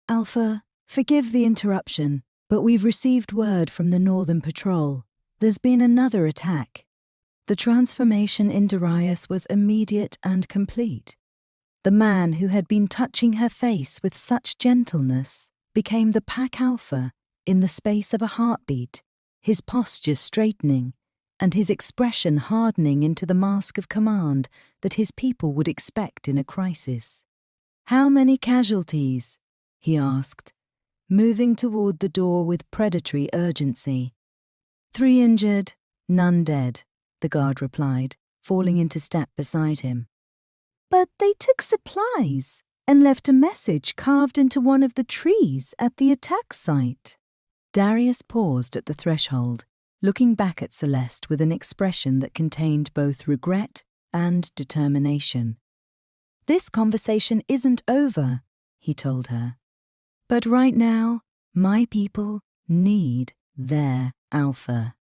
Alpha, forgive the interruption, but we've received word from the Northern Patrol. There's been another attack. The transformation in Darius was immediate and complete. The man who had been touching her face with such gentleness became the Pack Alpha in the space of a heartbeat, his posture straightening and his expression hardening into the mask of command that his people would expect in a crisis. How many casualties? He asked, moving toward the door with predatory urgency. 3 injured, none dead, the guard replied, falling into step beside him. But they took supplies and left a message carved into one of the trees at the attack site. Darius paused at the threshold, looking back at Celeste with an expression that contained both regret and determination. This conversation isn't over, he told her. But right now, my people need their Alpha.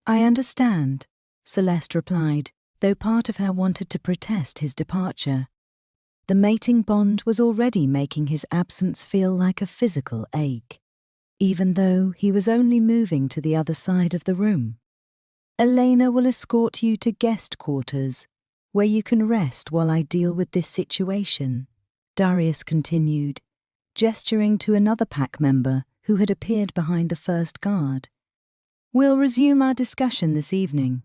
I understand, Celeste replied, though part of her wanted to protest his departure. The mating bond was already making his absence feel like a physical ache, even though he was only moving to the other side of the room. Elena will escort you to guest quarters, where you can rest while I deal with this situation, Darius continued, gesturing to another pack member who had appeared behind the first guard. We'll resume our discussion this evening.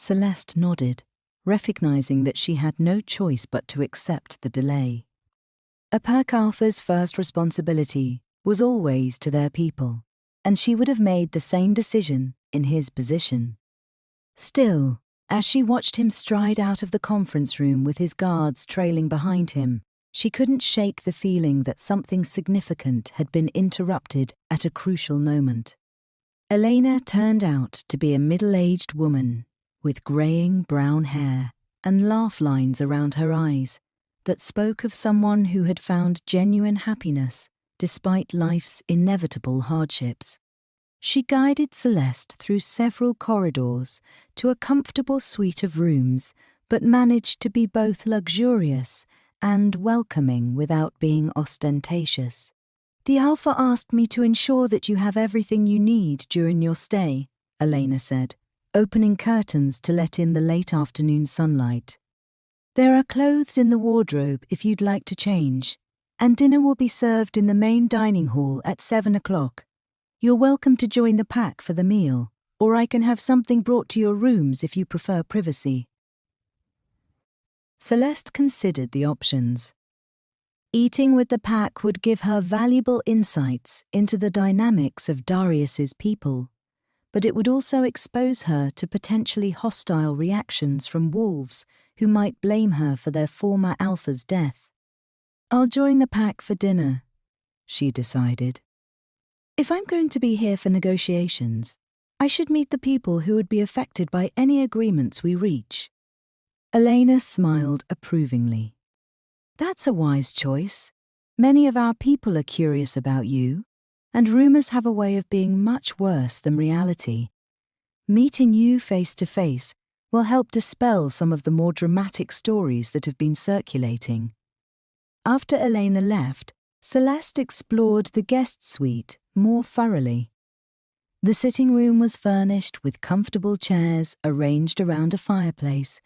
Celeste nodded, recognizing that she had no choice but to accept the delay. A Pack Alpha's first responsibility was always to their people, and she would have made the same decision in his position. Still, as she watched him stride out of the conference room with his guards trailing behind him, she couldn't shake the feeling that something significant had been interrupted at a crucial moment. Elena turned out to be a middle-aged woman with greying brown hair and laugh lines around her eyes that spoke of someone who had found genuine happiness despite life's inevitable hardships. She guided Celeste through several corridors to a comfortable suite of rooms, but managed to be both luxurious and welcoming without being ostentatious. The Alpha asked me to ensure that you have everything you need during your stay, Elena said, opening curtains to let in the late afternoon sunlight. There are clothes in the wardrobe if you'd like to change, and dinner will be served in the main dining hall at 7 o'clock. You're welcome to join the pack for the meal, or I can have something brought to your rooms if you prefer privacy. Celeste considered the options. Eating with the pack would give her valuable insights into the dynamics of Darius's people, but it would also expose her to potentially hostile reactions from wolves who might blame her for their former alpha's death. I'll join the pack for dinner, she decided. If I'm going to be here for negotiations, I should meet the people who would be affected by any agreements we reach. Elena smiled approvingly. That's a wise choice. Many of our people are curious about you, and rumors have a way of being much worse than reality. Meeting you face to face will help dispel some of the more dramatic stories that have been circulating. After Elena left, Celeste explored the guest suite more thoroughly. The sitting room was furnished with comfortable chairs arranged around a fireplace,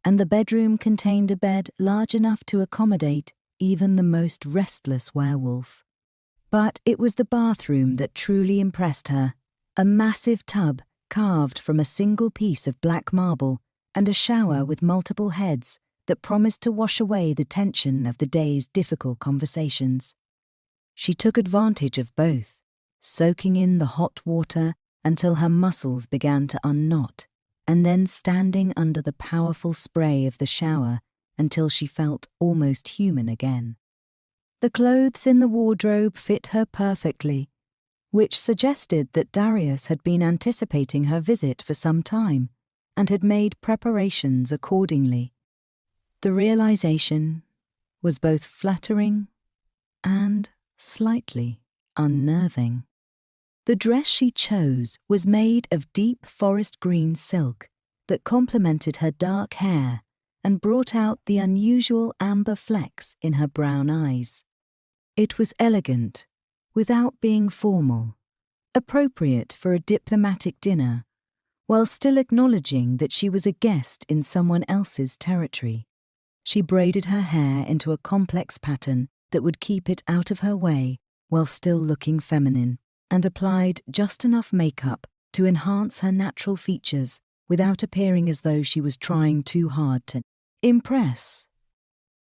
and the bedroom contained a bed large enough to accommodate even the most restless werewolf. But it was the bathroom that truly impressed her, a massive tub carved from a single piece of black marble and a shower with multiple heads that promised to wash away the tension of the day's difficult conversations. She took advantage of both, soaking in the hot water until her muscles began to unknot, and then standing under the powerful spray of the shower until she felt almost human again. The clothes in the wardrobe fit her perfectly, which suggested that Darius had been anticipating her visit for some time and had made preparations accordingly. The realization was both flattering and slightly unnerving. The dress she chose was made of deep forest green silk that complemented her dark hair and brought out the unusual amber flecks in her brown eyes. It was elegant, without being formal, appropriate for a diplomatic dinner, while still acknowledging that she was a guest in someone else's territory. She braided her hair into a complex pattern that would keep it out of her way while still looking feminine, and applied just enough makeup to enhance her natural features without appearing as though she was trying too hard to impress.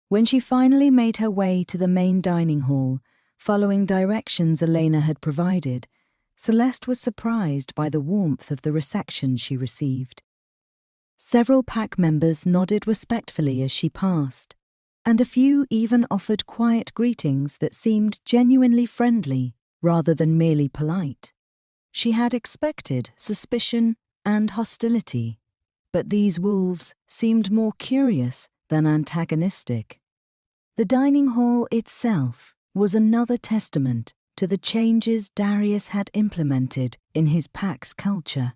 When she finally made her way to the main dining hall, following directions Elena had provided, Celeste was surprised by the warmth of the reception she received. Several pack members nodded respectfully as she passed, and a few even offered quiet greetings that seemed genuinely friendly rather than merely polite. She had expected suspicion and hostility, but these wolves seemed more curious than antagonistic. The dining hall itself was another testament to the changes Darius had implemented in his pack's culture.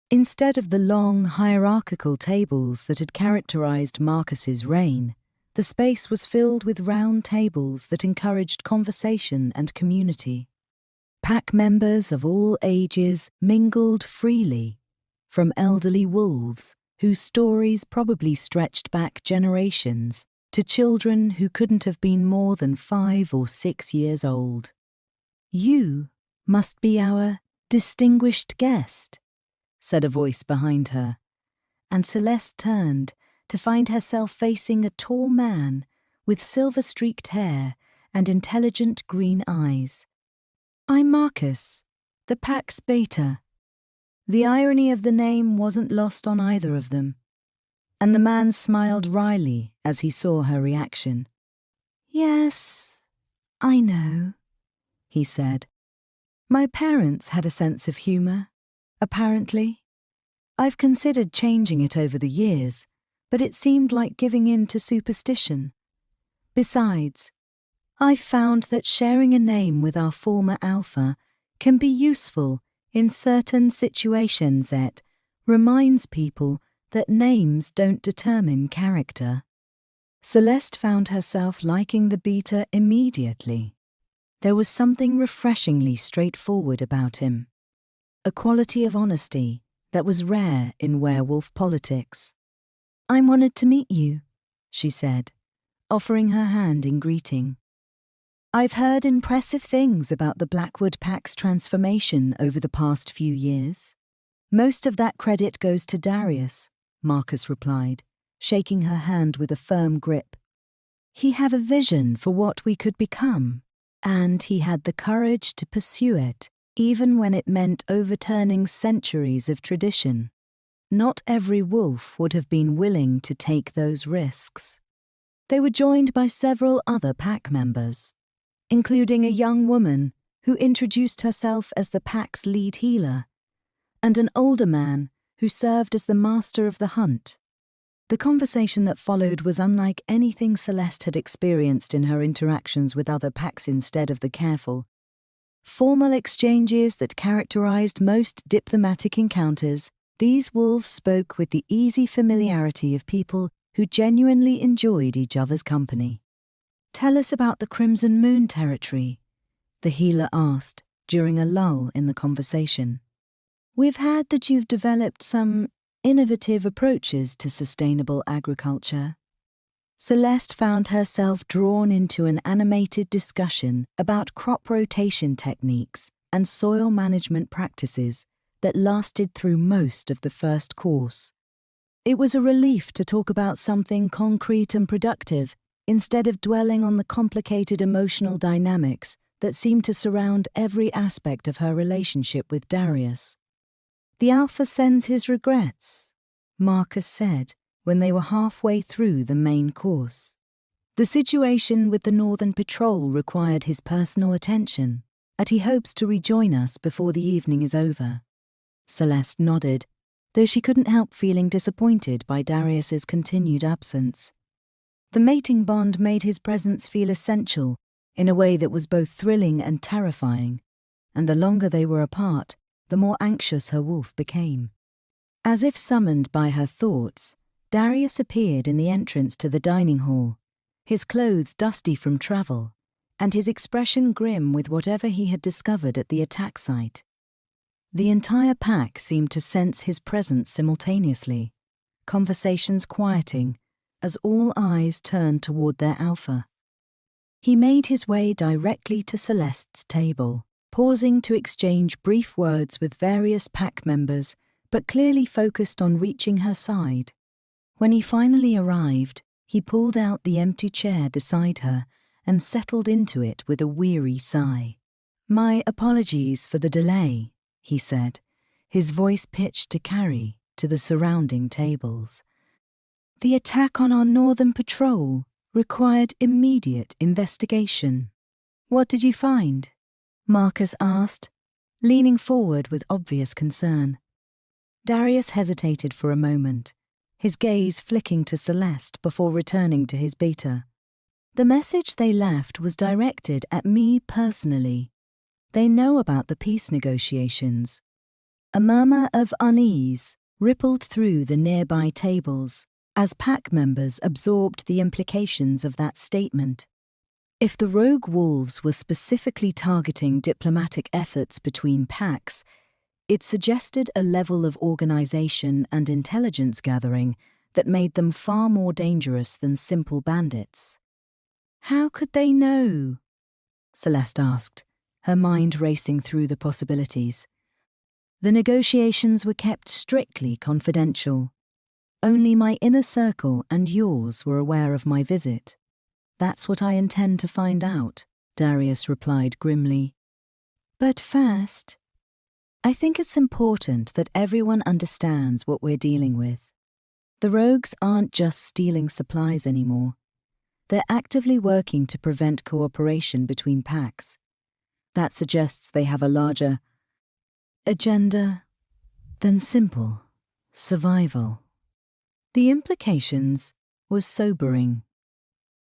Instead of the long, hierarchical tables that had characterized Marcus's reign, the space was filled with round tables that encouraged conversation and community. Pack members of all ages mingled freely, from elderly wolves, whose stories probably stretched back generations, to children who couldn't have been more than 5 or 6 years old. "You must be our distinguished guest," said a voice behind her, and Celeste turned to find herself facing a tall man with silver-streaked hair and intelligent green eyes. "I'm Marcus, the pack's beta." The irony of the name wasn't lost on either of them, and the man smiled wryly as he saw her reaction. "Yes, I know," he said. "My parents had a sense of humour, apparently. I've considered changing it over the years, but it seemed like giving in to superstition. Besides, I've found that sharing a name with our former alpha can be useful in certain situations. It reminds people that names don't determine character." Celeste found herself liking the beta immediately. There was something refreshingly straightforward about him, a quality of honesty that was rare in werewolf politics. "I'm honoured to meet you," she said, offering her hand in greeting. I've heard impressive things about the Blackwood Pack's transformation over the past few years. Most of that credit goes to Darius, Marcus replied, shaking her hand with a firm grip. He had a vision for what we could become, and he had the courage to pursue it, even when it meant overturning centuries of tradition. Not every wolf would have been willing to take those risks. They were joined by several other pack members, including a young woman who introduced herself as the pack's lead healer, and an older man who served as the master of the hunt. The conversation that followed was unlike anything Celeste had experienced in her interactions with other packs. Instead of the careful, formal exchanges that characterized most diplomatic encounters, these wolves spoke with the easy familiarity of people who genuinely enjoyed each other's company. "Tell us about the Crimson Moon territory," the healer asked during a lull in the conversation. "We've heard that you've developed some innovative approaches to sustainable agriculture." Celeste found herself drawn into an animated discussion about crop rotation techniques and soil management practices that lasted through most of the first course. It was a relief to talk about something concrete and productive instead of dwelling on the complicated emotional dynamics that seemed to surround every aspect of her relationship with Darius. "The Alpha sends his regrets," Marcus said when they were halfway through the main course. "The situation with the Northern Patrol required his personal attention, and he hopes to rejoin us before the evening is over." Celeste nodded, though she couldn't help feeling disappointed by Darius's continued absence. The mating bond made his presence feel essential in a way that was both thrilling and terrifying, and the longer they were apart, the more anxious her wolf became. As if summoned by her thoughts, Darius appeared in the entrance to the dining hall, his clothes dusty from travel, and his expression grim with whatever he had discovered at the attack site. The entire pack seemed to sense his presence simultaneously, conversations quieting as all eyes turned toward their alpha. He made his way directly to Celeste's table, pausing to exchange brief words with various pack members, but clearly focused on reaching her side. When he finally arrived, he pulled out the empty chair beside her and settled into it with a weary sigh. "My apologies for the delay," he said, his voice pitched to carry to the surrounding tables. "The attack on our Northern Patrol required immediate investigation." "What did you find?" Marcus asked, leaning forward with obvious concern. Darius hesitated for a moment, his gaze flicking to Celeste before returning to his beta. "The message they left was directed at me personally. They know about the peace negotiations." A murmur of unease rippled through the nearby tables as pack members absorbed the implications of that statement. If the rogue wolves were specifically targeting diplomatic efforts between packs, it suggested a level of organization and intelligence gathering that made them far more dangerous than simple bandits. "How could they know?" Celeste asked, her mind racing through the possibilities. "The negotiations were kept strictly confidential. Only my inner circle and yours were aware of my visit." "That's what I intend to find out," Darius replied grimly. "But first, I think it's important that everyone understands what we're dealing with. The rogues aren't just stealing supplies anymore. They're actively working to prevent cooperation between packs. That suggests they have a larger agenda than simple survival." The implications were sobering.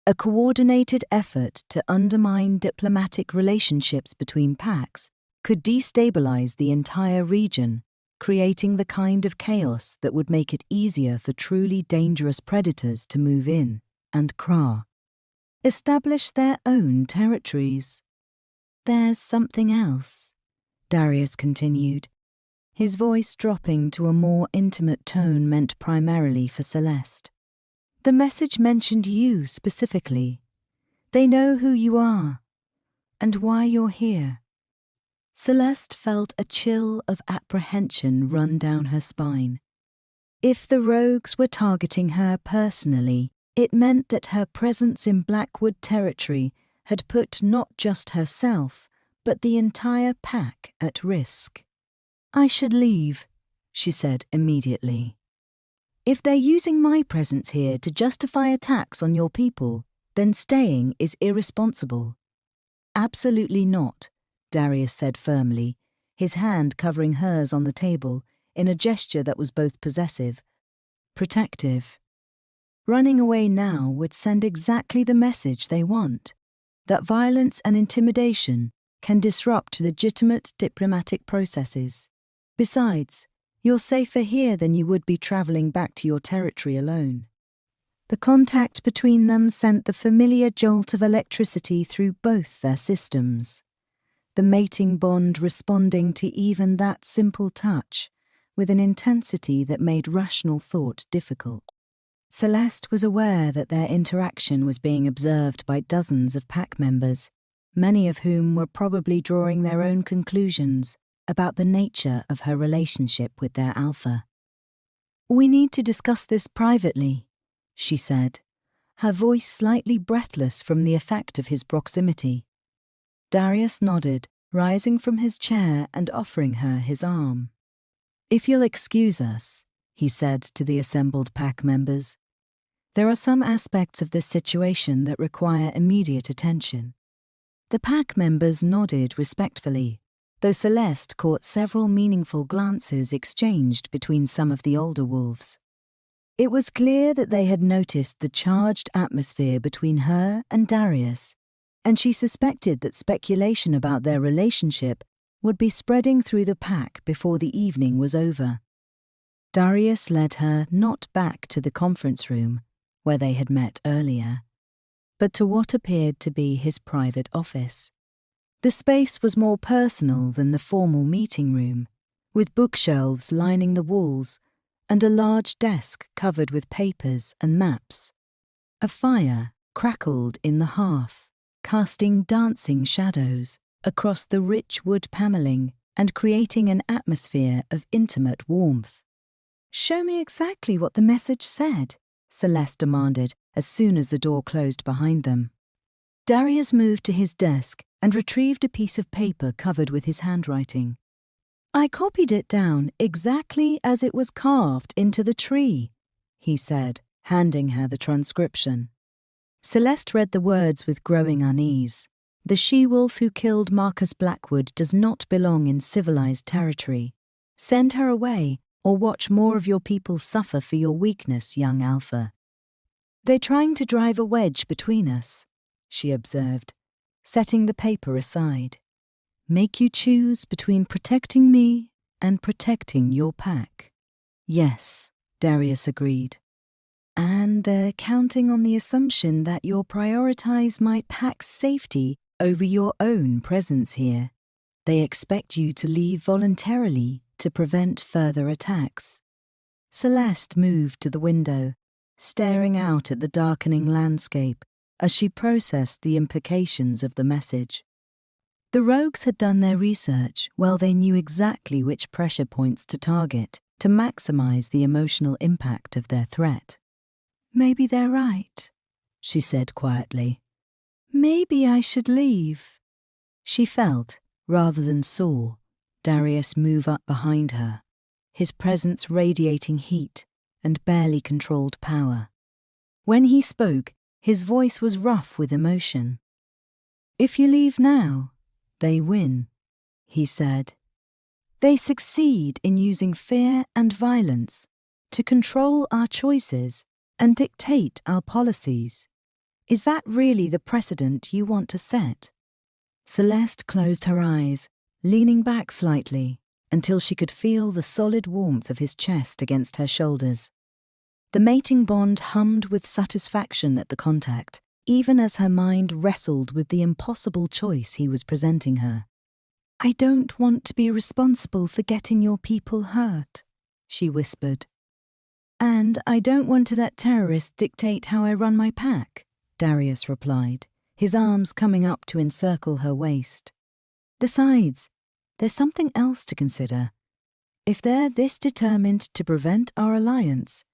A coordinated effort to undermine diplomatic relationships between packs could destabilize the entire region, creating the kind of chaos that would make it easier for truly dangerous predators to move in and establish their own territories. "There's something else," Darius continued, his voice dropping to a more intimate tone meant primarily for Celeste. "The message mentioned you specifically. They know who you are, and why you're here." Celeste felt a chill of apprehension run down her spine. If the rogues were targeting her personally, it meant that her presence in Blackwood territory had put not just herself, but the entire pack at risk. "I should leave," she said immediately. "If they're using my presence here to justify attacks on your people, then staying is irresponsible." "Absolutely not," Darius said firmly, his hand covering hers on the table in a gesture that was both possessive, protective. Running away now would send exactly the message they want, that violence and intimidation can disrupt legitimate diplomatic processes. Besides, you're safer here than you would be traveling back to your territory alone. The contact between them sent the familiar jolt of electricity through both their systems, the mating bond responding to even that simple touch with an intensity that made rational thought difficult. Celeste was aware that their interaction was being observed by dozens of pack members, many of whom were probably drawing their own conclusions about the nature of her relationship with their alpha. "We need to discuss this privately," she said, her voice slightly breathless from the effect of his proximity. Darius nodded, rising from his chair and offering her his arm. "If you'll excuse us," he said to the assembled pack members, "there are some aspects of this situation that require immediate attention." The pack members nodded respectfully, though Celeste caught several meaningful glances exchanged between some of the older wolves. It was clear that they had noticed the charged atmosphere between her and Darius, and she suspected that speculation about their relationship would be spreading through the pack before the evening was over. Darius led her not back to the conference room, where they had met earlier, but to what appeared to be his private office. The space was more personal than the formal meeting room, with bookshelves lining the walls and a large desk covered with papers and maps. A fire crackled in the hearth, casting dancing shadows across the rich wood paneling and creating an atmosphere of intimate warmth. "Show me exactly what the message said," Celeste demanded as soon as the door closed behind them. Darius moved to his desk and retrieved a piece of paper covered with his handwriting. "I copied it down exactly as it was carved into the tree," he said, handing her the transcription. Celeste read the words with growing unease. "The she-wolf who killed Marcus Blackwood does not belong in civilized territory. Send her away, or watch more of your people suffer for your weakness, young alpha." "They're trying to drive a wedge between us," she observed, setting the paper aside. "Make you choose between protecting me and protecting your pack." "Yes," Darius agreed. "And they're counting on the assumption that you'll prioritize my pack's safety over your own presence here. They expect you to leave voluntarily to prevent further attacks." Celeste moved to the window, staring out at the darkening landscape as she processed the implications of the message. The rogues had done their research well. They knew exactly which pressure points to target to maximize the emotional impact of their threat. "Maybe they're right," she said quietly. "Maybe I should leave." She felt, rather than saw, Darius move up behind her, his presence radiating heat and barely controlled power. When he spoke, his voice was rough with emotion. "If you leave now, they win," he said. "They succeed in using fear and violence to control our choices and dictate our policies. Is that really the precedent you want to set?" Celeste closed her eyes, leaning back slightly until she could feel the solid warmth of his chest against her shoulders. The mating bond hummed with satisfaction at the contact, even as her mind wrestled with the impossible choice he was presenting her. "I don't want to be responsible for getting your people hurt," she whispered. "And I don't want to let terrorists dictate how I run my pack," Darius replied, his arms coming up to encircle her waist. Besides, there's something else to consider. If they're this determined to prevent our alliance,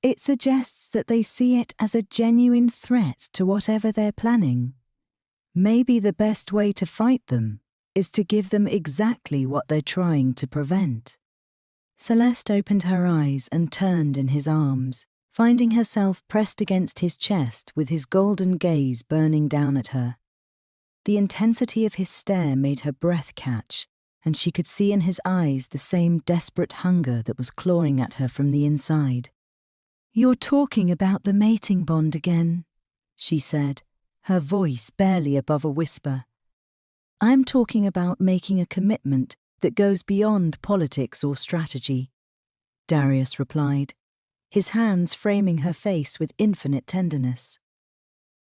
it suggests that they see it as a genuine threat to whatever they're planning. Maybe the best way to fight them is to give them exactly what they're trying to prevent. Celeste opened her eyes and turned in his arms, finding herself pressed against his chest with his golden gaze burning down at her. The intensity of his stare made her breath catch, and she could see in his eyes the same desperate hunger that was clawing at her from the inside. "You're talking about the mating bond again," she said, her voice barely above a whisper. "I'm talking about making a commitment that goes beyond politics or strategy," Darius replied, his hands framing her face with infinite tenderness.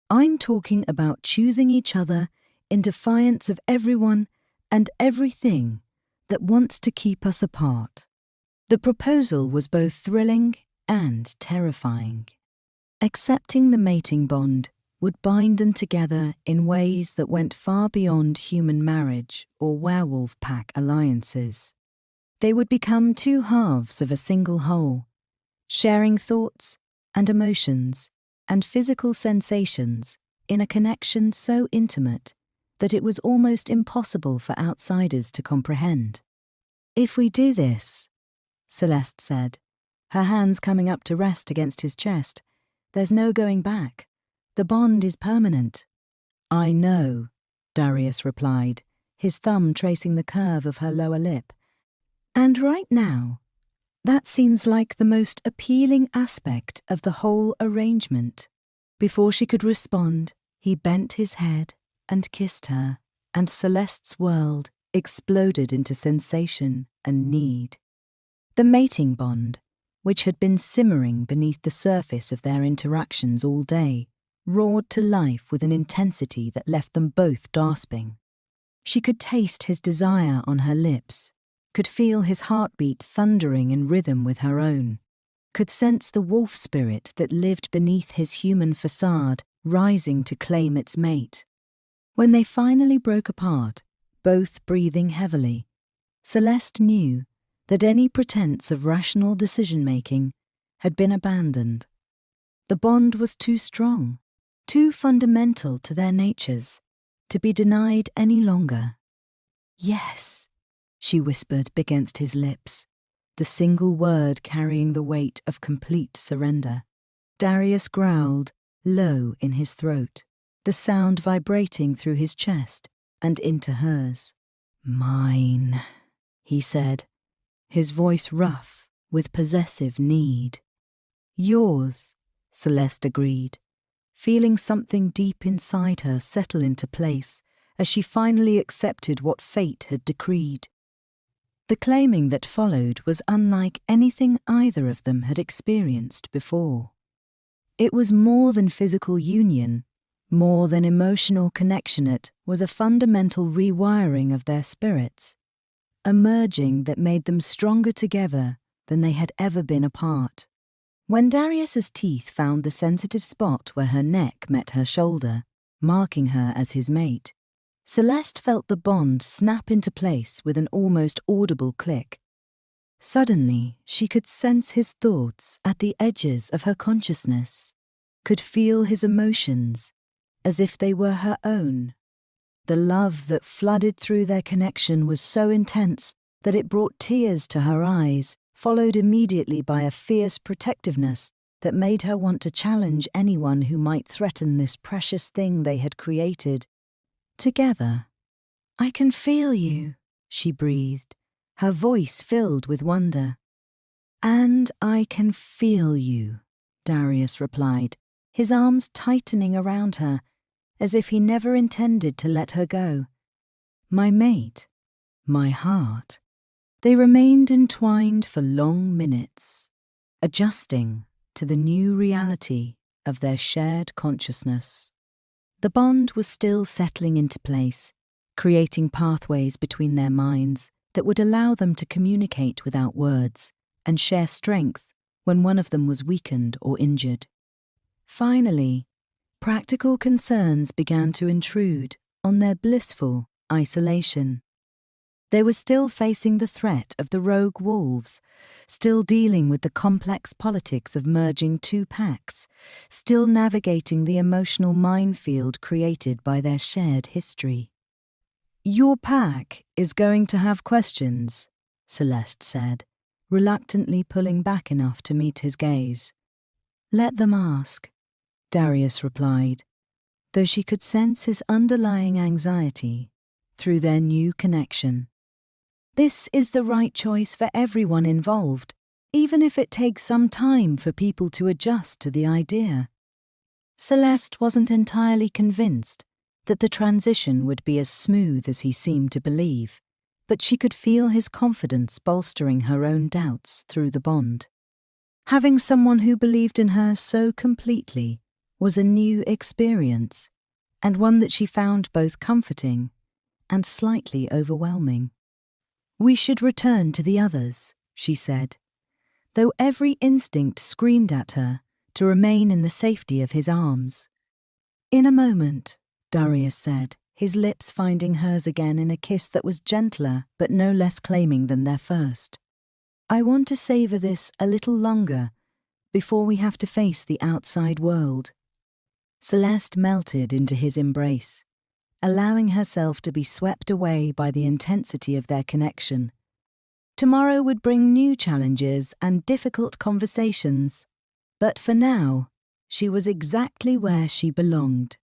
"I'm talking about choosing each other in defiance of everyone and everything that wants to keep us apart." The proposal was both thrilling and terrifying. Accepting the mating bond would bind them together in ways that went far beyond human marriage or werewolf pack alliances. They would become two halves of a single whole, sharing thoughts and emotions and physical sensations in a connection so intimate that it was almost impossible for outsiders to comprehend. "If we do this," Celeste said, her hands coming up to rest against his chest, "there's no going back. The bond is permanent." "I know," Darius replied, his thumb tracing the curve of her lower lip. "And right now, that seems like the most appealing aspect of the whole arrangement." Before she could respond, he bent his head and kissed her, and Celeste's world exploded into sensation and need. The mating bond, which had been simmering beneath the surface of their interactions all day, roared to life with an intensity that left them both gasping. She could taste his desire on her lips, could feel his heartbeat thundering in rhythm with her own, could sense the wolf spirit that lived beneath his human facade rising to claim its mate. When they finally broke apart, both breathing heavily, Celeste knew that any pretense of rational decision-making had been abandoned. The bond was too strong, too fundamental to their natures, to be denied any longer. "Yes," she whispered against his lips, the single word carrying the weight of complete surrender. Darius growled, low in his throat, the sound vibrating through his chest and into hers. "Mine," he said, his voice rough with possessive need. "Yours," Celeste agreed, feeling something deep inside her settle into place as she finally accepted what fate had decreed. The claiming that followed was unlike anything either of them had experienced before. It was more than physical union, more than emotional connection. It was a fundamental rewiring of their spirits, a merging that made them stronger together than they had ever been apart. When Darius's teeth found the sensitive spot where her neck met her shoulder, marking her as his mate, Celeste felt the bond snap into place with an almost audible click. Suddenly, she could sense his thoughts at the edges of her consciousness, could feel his emotions as if they were her own. The love that flooded through their connection was so intense that it brought tears to her eyes, followed immediately by a fierce protectiveness that made her want to challenge anyone who might threaten this precious thing they had created. Together. "I can feel you," she breathed, her voice filled with wonder. "And I can feel you," Darius replied, his arms tightening around her, as if he never intended to let her go. "My mate, my heart." They remained entwined for long minutes, adjusting to the new reality of their shared consciousness. The bond was still settling into place, creating pathways between their minds that would allow them to communicate without words and share strength when one of them was weakened or injured. Finally, Practical concerns began to intrude on their blissful isolation. They were still facing the threat of the rogue wolves, still dealing with the complex politics of merging two packs, still navigating the emotional minefield created by their shared history. "Your pack is going to have questions," Celeste said, reluctantly pulling back enough to meet his gaze. "Let them ask," Darius replied, though she could sense his underlying anxiety through their new connection. "This is the right choice for everyone involved, even if it takes some time for people to adjust to the idea." Celeste wasn't entirely convinced that the transition would be as smooth as he seemed to believe, but she could feel his confidence bolstering her own doubts through the bond. Having someone who believed in her so completely was a new experience, and one that she found both comforting and slightly overwhelming. "We should return to the others," she said, though every instinct screamed at her to remain in the safety of his arms. "In a moment," Darius said, his lips finding hers again in a kiss that was gentler but no less claiming than their first. "I want to savor this a little longer before we have to face the outside world." Celeste melted into his embrace, allowing herself to be swept away by the intensity of their connection. Tomorrow would bring new challenges and difficult conversations, but for now, she was exactly where she belonged.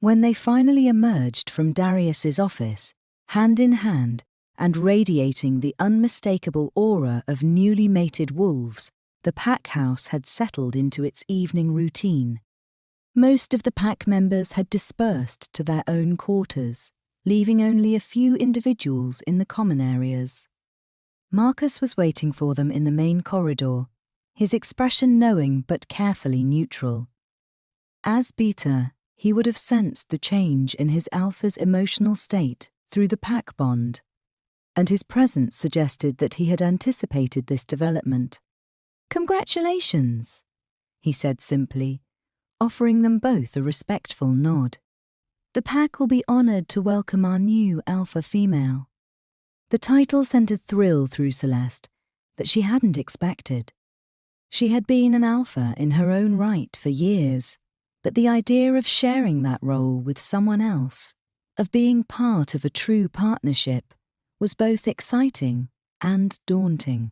When they finally emerged from Darius's office, hand in hand and radiating the unmistakable aura of newly mated wolves, the pack house had settled into its evening routine. Most of the pack members had dispersed to their own quarters, leaving only a few individuals in the common areas. Marcus was waiting for them in the main corridor, his expression knowing but carefully neutral. As Beta, he would have sensed the change in his alpha's emotional state through the pack bond, and his presence suggested that he had anticipated this development. "Congratulations," he said simply, offering them both a respectful nod. "The pack will be honored to welcome our new alpha female." The title sent a thrill through Celeste that she hadn't expected. She had been an alpha in her own right for years, but the idea of sharing that role with someone else, of being part of a true partnership, was both exciting and daunting.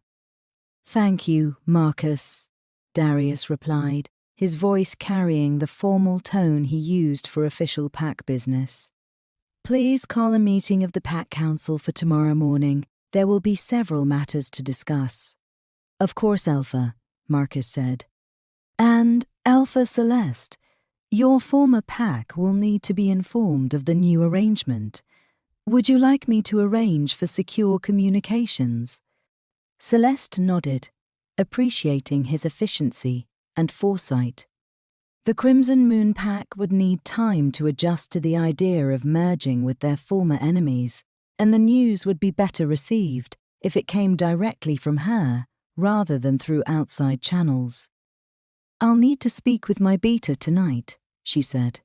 "Thank you, Marcus," Darius replied, his voice carrying the formal tone he used for official pack business. "Please call a meeting of the Pack Council for tomorrow morning. There will be several matters to discuss." "Of course, Alpha," Marcus said. "And, Alpha Celeste, your former pack will need to be informed of the new arrangement. Would you like me to arrange for secure communications?" Celeste nodded, appreciating his efficiency and foresight. The Crimson Moon Pack would need time to adjust to the idea of merging with their former enemies, and the news would be better received if it came directly from her rather than through outside channels. "I'll need to speak with my beta tonight," she said.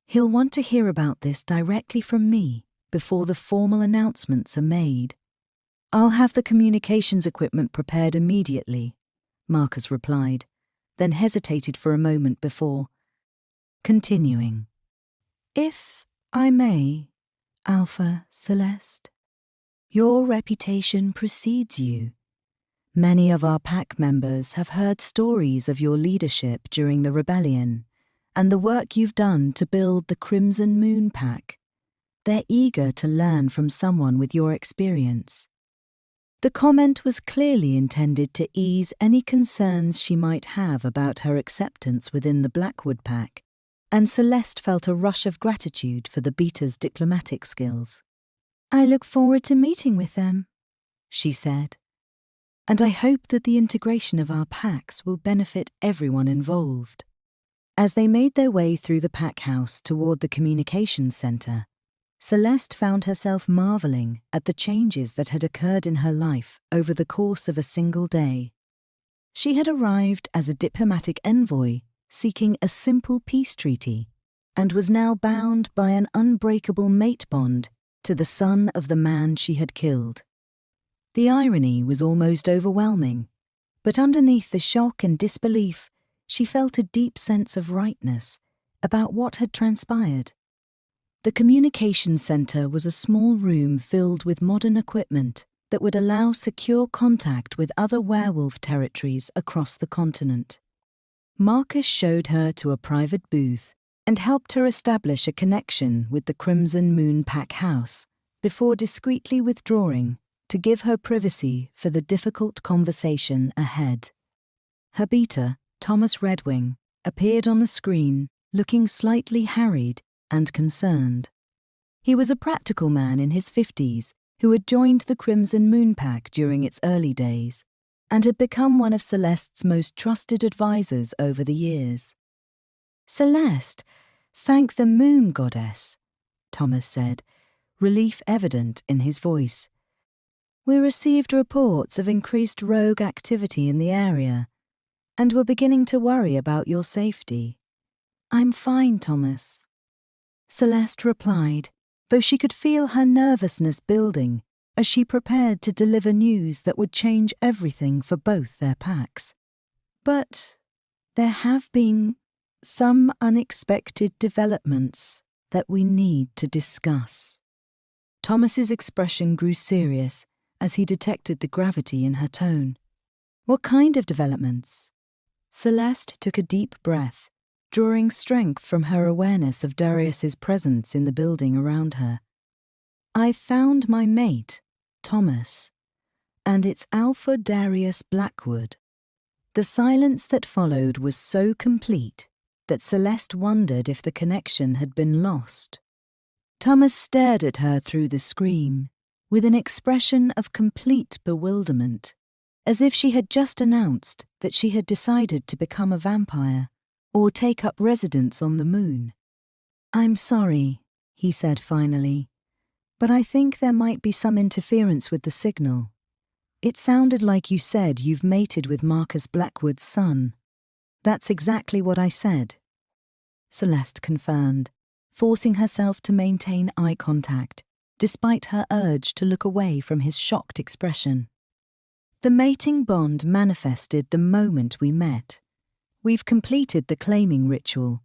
"He'll want to hear about this directly from me before the formal announcements are made." "I'll have the communications equipment prepared immediately," Marcus replied, then hesitated for a moment before continuing. "If I may, Alpha Celeste, your reputation precedes you. Many of our pack members have heard stories of your leadership during the rebellion and the work you've done to build the Crimson Moon Pack. They're eager to learn from someone with your experience." The comment was clearly intended to ease any concerns she might have about her acceptance within the Blackwood Pack, and Celeste felt a rush of gratitude for the beta's diplomatic skills. "I look forward to meeting with them," she said, "and I hope that the integration of our packs will benefit everyone involved." As they made their way through the pack house toward the communications center, Celeste found herself marveling at the changes that had occurred in her life over the course of a single day. She had arrived as a diplomatic envoy seeking a simple peace treaty and was now bound by an unbreakable mate bond to the son of the man she had killed. The irony was almost overwhelming, but underneath the shock and disbelief, she felt a deep sense of rightness about what had transpired. The communications centre was a small room filled with modern equipment that would allow secure contact with other werewolf territories across the continent. Marcus showed her to a private booth and helped her establish a connection with the Crimson Moon Pack house before discreetly withdrawing to give her privacy for the difficult conversation ahead. Her beater, Thomas Redwing, appeared on the screen, looking slightly harried and concerned. He was a practical man in his 50s who had joined the Crimson Moon Pack during its early days and had become one of Celeste's most trusted advisors over the years. "Celeste, thank the moon goddess," Thomas said, relief evident in his voice. "We received reports of increased rogue activity in the area, and were beginning to worry about your safety." "I'm fine, Thomas," Celeste replied, though she could feel her nervousness building as she prepared to deliver news that would change everything for both their packs. "But there have been some unexpected developments that we need to discuss." Thomas's expression grew serious as he detected the gravity in her tone. "What kind of developments?" Celeste took a deep breath, drawing strength from her awareness of Darius's presence in the building around her. "I found my mate, Thomas, and it's Alpha Darius Blackwood." The silence that followed was so complete that Celeste wondered if the connection had been lost. Thomas stared at her through the screen with an expression of complete bewilderment, as if she had just announced that she had decided to become a vampire or take up residence on the moon. "I'm sorry," he said finally, "but I think there might be some interference with the signal. It sounded like you said you've mated with Marcus Blackwood's son." "That's exactly what I said," Celeste confirmed, forcing herself to maintain eye contact, despite her urge to look away from his shocked expression. "The mating bond manifested the moment we met. We've completed the claiming ritual,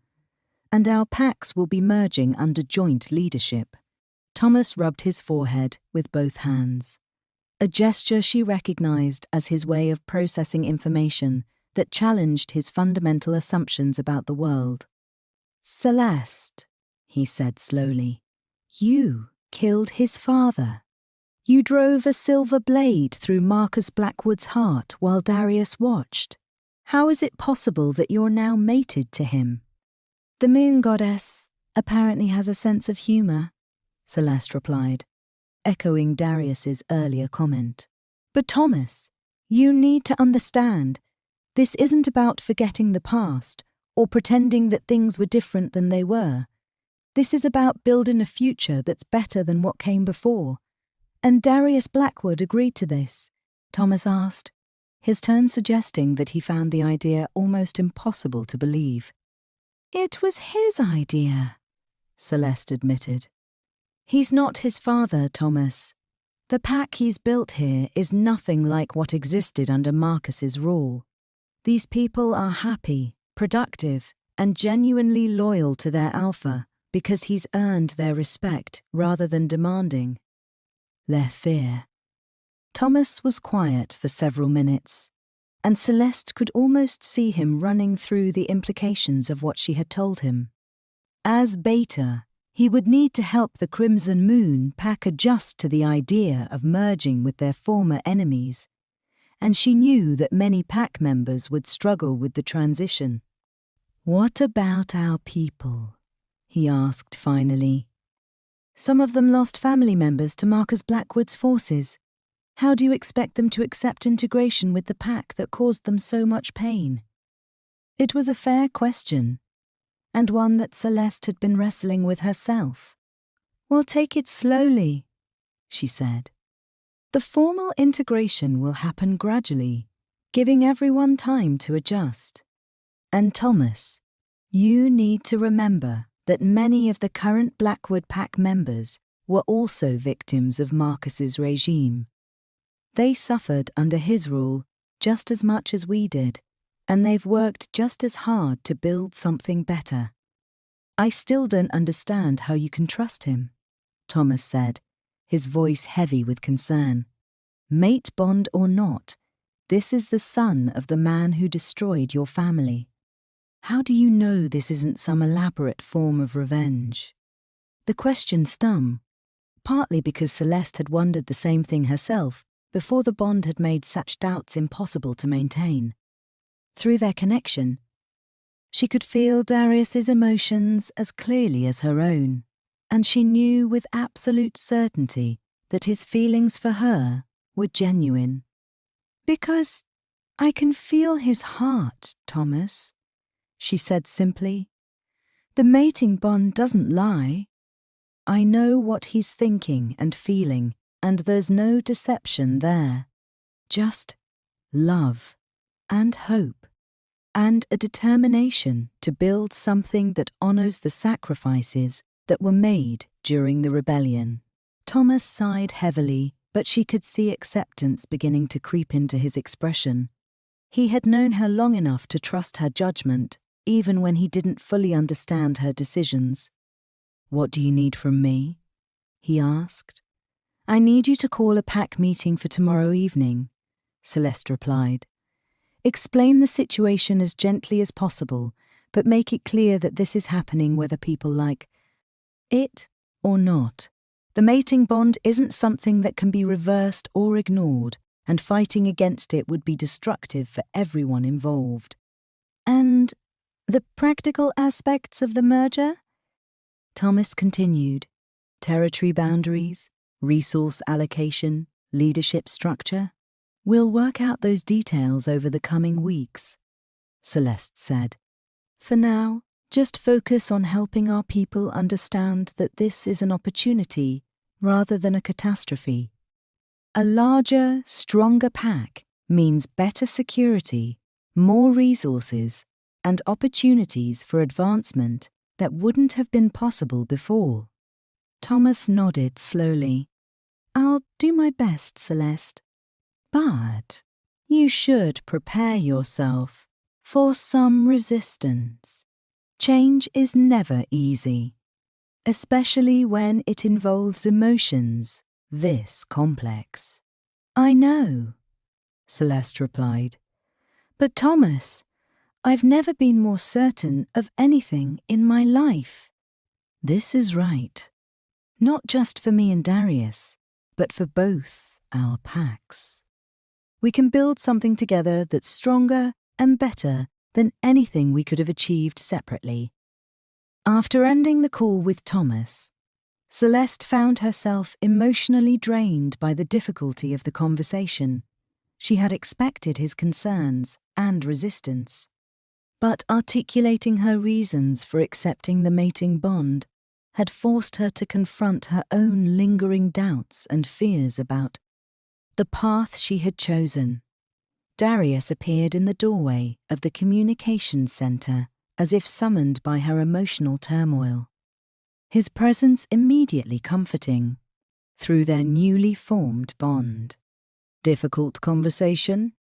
and our packs will be merging under joint leadership." Thomas rubbed his forehead with both hands, a gesture she recognized as his way of processing information that challenged his fundamental assumptions about the world. "Celeste," he said slowly, "you killed his father. You drove a silver blade through Marcus Blackwood's heart while Darius watched. How is it possible that you're now mated to him?" "The moon goddess apparently has a sense of humour," Celeste replied, echoing Darius's earlier comment. "But Thomas, you need to understand, this isn't about forgetting the past or pretending that things were different than they were. This is about building a future that's better than what came before. And Darius Blackwood agreed to this," Thomas asked, his tone suggesting that he found the idea almost impossible to believe. "It was his idea," Celeste admitted. "He's not his father, Thomas. The pack he's built here is nothing like what existed under Marcus's rule. These people are happy, productive, and genuinely loyal to their alpha because he's earned their respect rather than demanding their fear." Thomas was quiet for several minutes, and Celeste could almost see him running through the implications of what she had told him. As Beta, he would need to help the Crimson Moon Pack adjust to the idea of merging with their former enemies, and she knew that many pack members would struggle with the transition. "What about our people?" he asked finally. "Some of them lost family members to Marcus Blackwood's forces. How do you expect them to accept integration with the pack that caused them so much pain?" It was a fair question, and one that Celeste had been wrestling with herself. "We'll take it slowly," she said. "The formal integration will happen gradually, giving everyone time to adjust. And Thomas, you need to remember that many of the current Blackwood Pack members were also victims of Marcus's regime. They suffered under his rule just as much as we did, and they've worked just as hard to build something better. I still don't understand how you can trust him, Thomas said, his voice heavy with concern. Mate bond or not, this is the son of the man who destroyed your family. How do you know this isn't some elaborate form of revenge? The question stung, partly because Celeste had wondered the same thing herself before the bond had made such doubts impossible to maintain. Through their connection, she could feel Darius's emotions as clearly as her own, and she knew with absolute certainty that his feelings for her were genuine. Because I can feel his heart, Thomas, she said simply. The mating bond doesn't lie. I know what he's thinking and feeling, and there's no deception there. Just love and hope and a determination to build something that honors the sacrifices that were made during the rebellion. Thomas sighed heavily, but she could see acceptance beginning to creep into his expression. He had known her long enough to trust her judgment, even when he didn't fully understand her decisions. What do you need from me? He asked. I need you to call a pack meeting for tomorrow evening, Celeste replied. Explain the situation as gently as possible, but make it clear that this is happening whether people like it or not. The mating bond isn't something that can be reversed or ignored, and fighting against it would be destructive for everyone involved. And the practical aspects of the merger? Thomas continued. Territory boundaries, resource allocation, leadership structure. We'll work out those details over the coming weeks, Celeste said. For now, just focus on helping our people understand that this is an opportunity rather than a catastrophe. A larger, stronger pack means better security, more resources, and opportunities for advancement that wouldn't have been possible before. Thomas nodded slowly. I'll do my best, Celeste. But you should prepare yourself for some resistance. Change is never easy, especially when it involves emotions this complex. I know, Celeste replied. But Thomas, I've never been more certain of anything in my life. This is right. Not just for me and Darius, but for both our packs. We can build something together that's stronger and better than anything we could have achieved separately. After ending the call with Thomas, Celeste found herself emotionally drained by the difficulty of the conversation. She had expected his concerns and resistance, but articulating her reasons for accepting the mating bond had forced her to confront her own lingering doubts and fears about the path she had chosen. Darius appeared in the doorway of the communications center as if summoned by her emotional turmoil. His presence immediately comforting through their newly formed bond. Difficult conversation?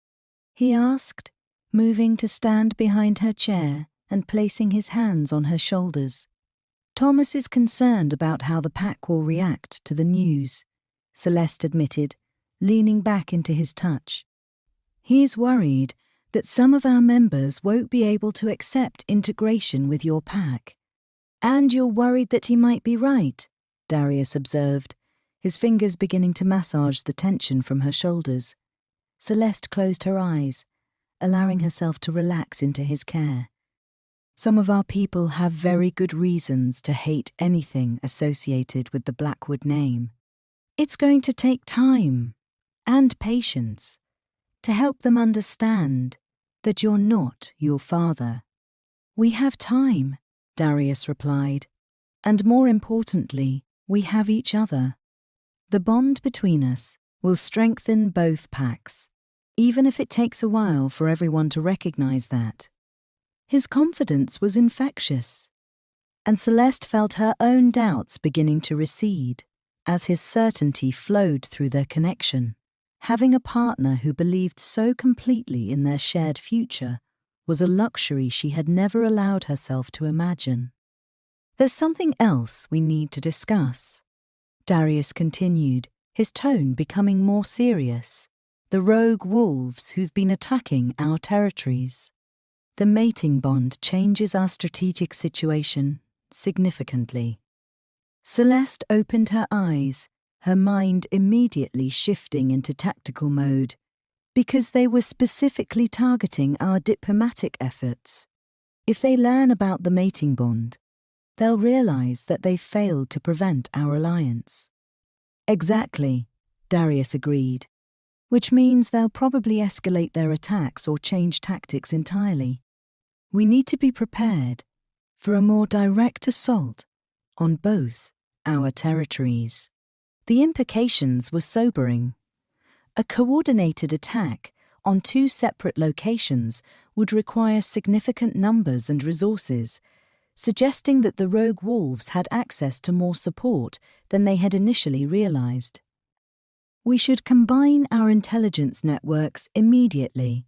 He asked, moving to stand behind her chair and placing his hands on her shoulders. Thomas is concerned about how the pack will react to the news, Celeste admitted, leaning back into his touch. He's worried that some of our members won't be able to accept integration with your pack. And you're worried that he might be right, Darius observed, his fingers beginning to massage the tension from her shoulders. Celeste closed her eyes, allowing herself to relax into his care. Some of our people have very good reasons to hate anything associated with the Blackwood name. It's going to take time and patience to help them understand that you're not your father. We have time, Darius replied, and more importantly, we have each other. The bond between us will strengthen both packs, even if it takes a while for everyone to recognize that. His confidence was infectious. and Celeste felt her own doubts beginning to recede as his certainty flowed through their connection. Having a partner who believed so completely in their shared future was a luxury she had never allowed herself to imagine. "There's something else we need to discuss," Darius continued, his tone becoming more serious. "The rogue wolves who've been attacking our territories. The mating bond changes our strategic situation significantly." Celeste opened her eyes, her mind immediately shifting into tactical mode, because they were specifically targeting our diplomatic efforts. If they learn about the mating bond, they'll realize that they failed to prevent our alliance. "Exactly," Darius agreed, "which means they'll probably escalate their attacks or change tactics entirely. We need to be prepared for a more direct assault on both our territories." The implications were sobering. A coordinated attack on two separate locations would require significant numbers and resources, suggesting that the rogue wolves had access to more support than they had initially realized. "We should combine our intelligence networks immediately,"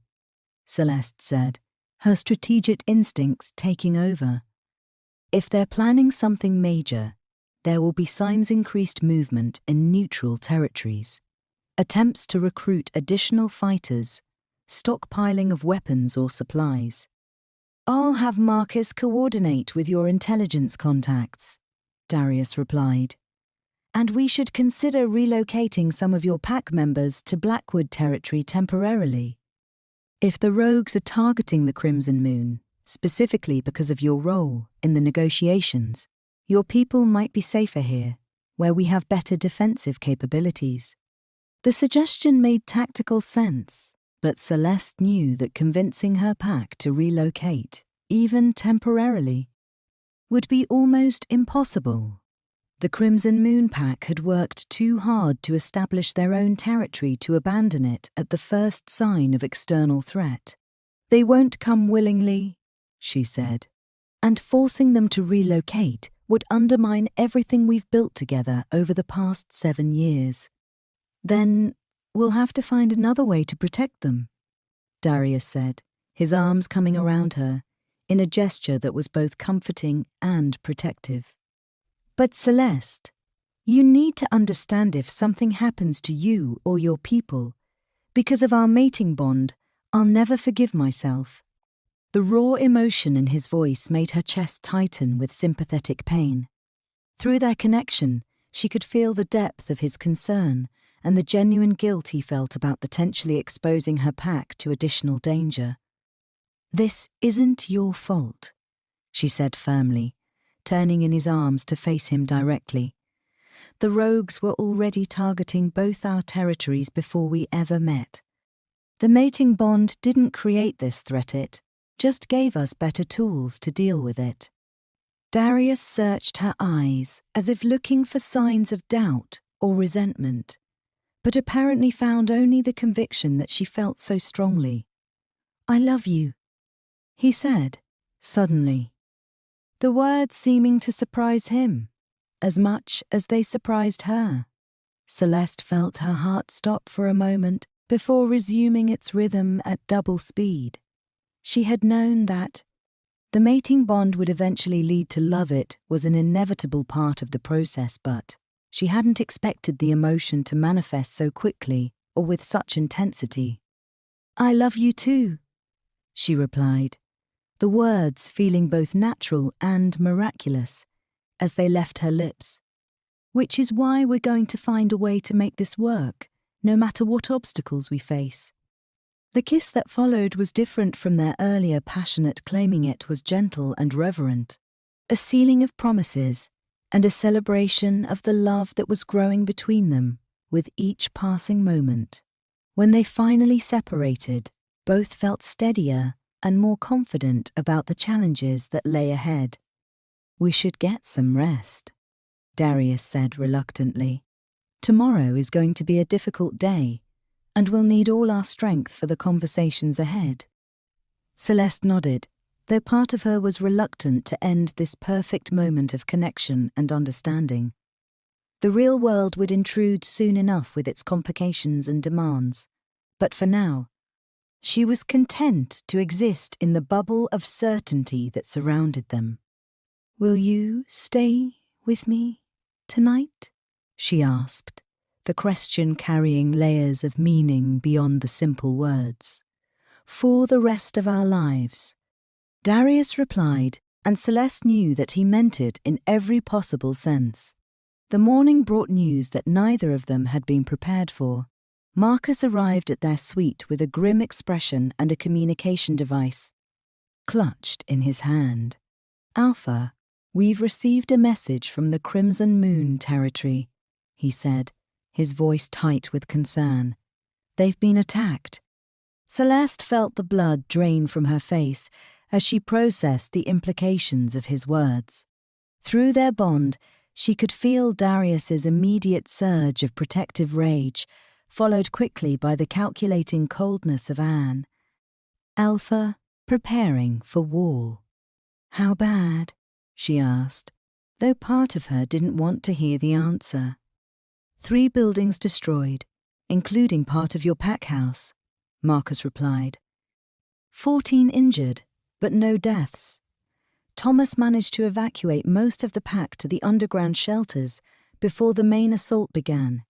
Celeste said, her strategic instincts taking over. "If they're planning something major, there will be signs increased movement in neutral territories. Attempts to recruit additional fighters, stockpiling of weapons or supplies. I'll have Marcus coordinate with your intelligence contacts," Darius replied. "And we should consider relocating some of your pack members to Blackwood territory temporarily. If the rogues are targeting the Crimson Moon, specifically because of your role in the negotiations, your people might be safer here, where we have better defensive capabilities." The suggestion made tactical sense, but Celeste knew that convincing her pack to relocate, even temporarily, would be almost impossible. The Crimson Moon Pack had worked too hard to establish their own territory to abandon it at the first sign of external threat. "They won't come willingly," she said, "and forcing them to relocate would undermine everything we've built together over the past 7 years. Then we'll have to find another way to protect them," Darius said, his arms coming around her, in a gesture that was both comforting and protective. "But Celeste, you need to understand if something happens to you or your people, because of our mating bond, I'll never forgive myself." The raw emotion in his voice made her chest tighten with sympathetic pain. Through their connection, she could feel the depth of his concern and the genuine guilt he felt about potentially exposing her pack to additional danger. "This isn't your fault," she said firmly, turning in his arms to face him directly. "The rogues were already targeting both our territories before we ever met. The mating bond didn't create this threat, it just gave us better tools to deal with it." Darius searched her eyes as if looking for signs of doubt or resentment, but apparently found only the conviction that she felt so strongly. "I love you," he said, suddenly. The words seeming to surprise him, as much as they surprised her. Celeste felt her heart stop for a moment before resuming its rhythm at double speed. She had known that the mating bond would eventually lead to love. It was an inevitable part of the process, but she hadn't expected the emotion to manifest so quickly or with such intensity. "I love you too," she replied, the words feeling both natural and miraculous as they left her lips. "Which is why we're going to find a way to make this work, no matter what obstacles we face." The kiss that followed was different from their earlier passionate claiming. It was gentle and reverent, a sealing of promises and a celebration of the love that was growing between them with each passing moment. When they finally separated, both felt steadier and more confident about the challenges that lay ahead. "We should get some rest," Darius said reluctantly. "Tomorrow is going to be a difficult day, and we'll need all our strength for the conversations ahead." Celeste nodded, though part of her was reluctant to end this perfect moment of connection and understanding. The real world would intrude soon enough with its complications and demands, but for now, she was content to exist in the bubble of certainty that surrounded them. "Will you stay with me tonight?" she asked, the question carrying layers of meaning beyond the simple words. "For the rest of our lives." Darius replied, and Celeste knew that he meant it in every possible sense. The morning brought news that neither of them had been prepared for. Marcus arrived at their suite with a grim expression and a communication device clutched in his hand. "Alpha, we've received a message from the Crimson Moon territory," he said, his voice tight with concern. "They've been attacked." Celeste felt the blood drain from her face as she processed the implications of his words. Through their bond, she could feel Darius's immediate surge of protective rage, followed quickly by the calculating coldness of Anne. "Alpha, preparing for war." "How bad?" she asked, though part of her didn't want to hear the answer. "3 buildings destroyed, including part of your pack house," Marcus replied. 14 injured, but no deaths. Thomas managed to evacuate most of the pack to the underground shelters before the main assault began.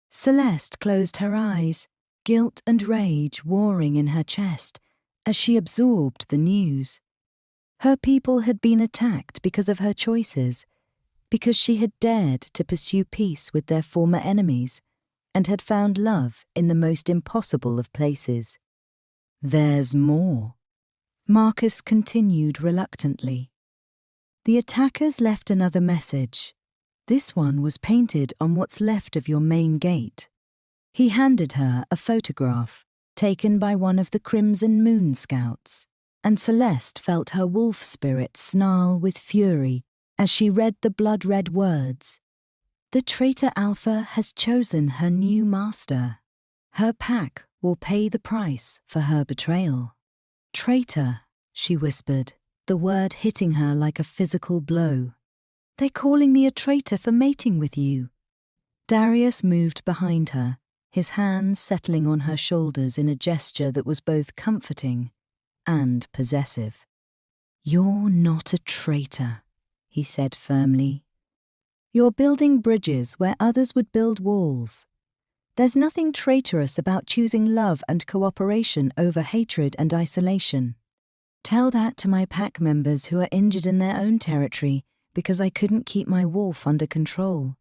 Celeste closed her eyes, guilt and rage warring in her chest as she absorbed the news. Her people had been attacked because of her choices, because she had dared to pursue peace with their former enemies and had found love in the most impossible of places. "There's more," Marcus continued reluctantly. "The attackers left another message. This one was painted on what's left of your main gate." He handed her a photograph taken by one of the Crimson Moon Scouts, and Celeste felt her wolf spirit snarl with fury as she read the blood-red words. "The traitor Alpha has chosen her new master. Her pack will pay the price for her betrayal." "Traitor," she whispered, the word hitting her like a physical blow. "They're calling me a traitor for mating with you." Darius moved behind her, his hands settling on her shoulders in a gesture that was both comforting and possessive. "You're not a traitor," he said firmly. "You're building bridges where others would build walls. There's nothing traitorous about choosing love and cooperation over hatred and isolation. Tell that to my pack members who are injured in their own territory because I couldn't keep my wolf under control,"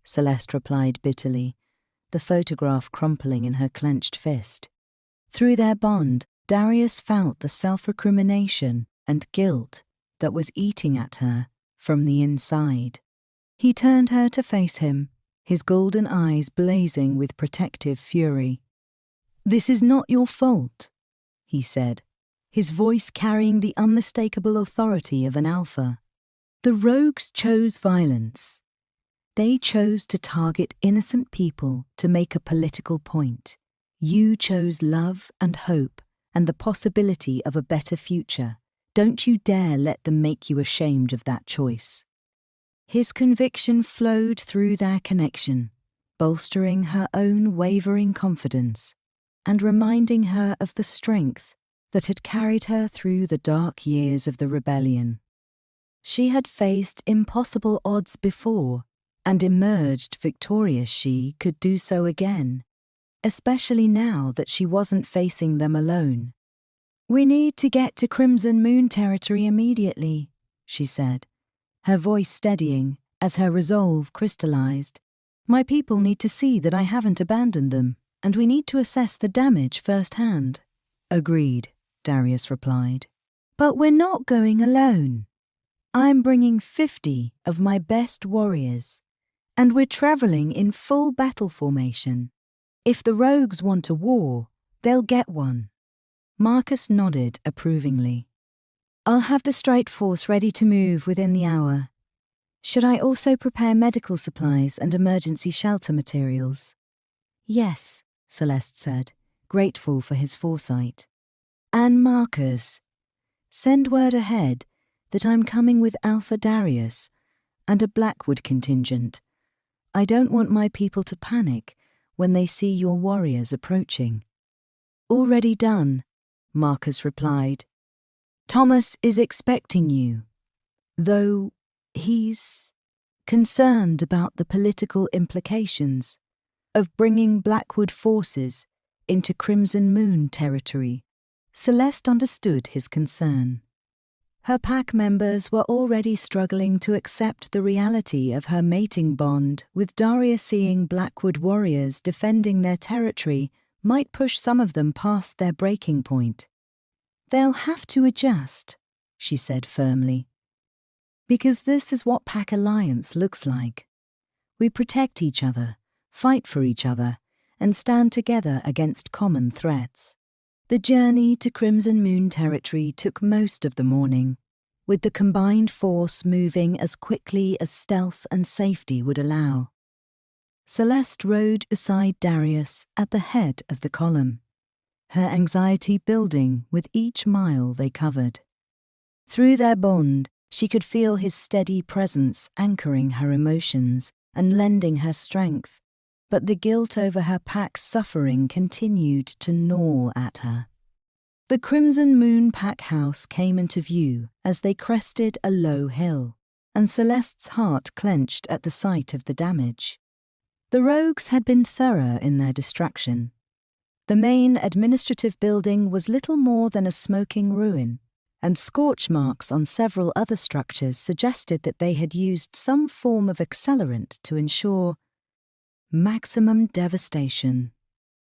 Celeste replied bitterly, the photograph crumpling in her clenched fist. Through their bond, Darius felt the self-recrimination and guilt that was eating at her from the inside. He turned her to face him, his golden eyes blazing with protective fury. "This is not your fault," he said, his voice carrying the unmistakable authority of an alpha. "The rogues chose violence. They chose to target innocent people to make a political point. You chose love and hope and the possibility of a better future. Don't you dare let them make you ashamed of that choice." His conviction flowed through their connection, bolstering her own wavering confidence and reminding her of the strength that had carried her through the dark years of the rebellion. She had faced impossible odds before, and emerged victorious. She could do so again, especially now that she wasn't facing them alone. "We need to get to Crimson Moon territory immediately," she said, her voice steadying as her resolve crystallized. "My people need to see that I haven't abandoned them, and we need to assess the damage firsthand." "Agreed," Darius replied. "But we're not going alone. I'm bringing 50 of my best warriors, and we're traveling in full battle formation. If the rogues want a war, they'll get one." Marcus nodded approvingly. "I'll have the strike force ready to move within the hour. Should I also prepare medical supplies and emergency shelter materials?" "Yes," Celeste said, grateful for his foresight. "And Marcus, Send word ahead that I'm coming with Alpha Darius and a Blackwood contingent. I don't want my people to panic when they see your warriors approaching." "Already done," Marcus replied. "Thomas is expecting you, though he's concerned about the political implications of bringing Blackwood forces into Crimson Moon territory." Celeste understood his concern. Her pack members were already struggling to accept the reality of her mating bond with Darius. Seeing Blackwood warriors defending their territory might push some of them past their breaking point. "They'll have to adjust," she said firmly, "because this is what Pack Alliance looks like. We protect each other, fight for each other, and stand together against common threats." The journey to Crimson Moon territory took most of the morning, with the combined force moving as quickly as stealth and safety would allow. Celeste rode beside Darius at the head of the column, her anxiety building with each mile they covered. Through their bond, she could feel his steady presence anchoring her emotions and lending her strength, but the guilt over her pack's suffering continued to gnaw at her. The Crimson Moon pack house came into view as they crested a low hill, and Celeste's heart clenched at the sight of the damage. The rogues had been thorough in their destruction. The main administrative building was little more than a smoking ruin, and scorch marks on several other structures suggested that they had used some form of accelerant to ensure maximum devastation.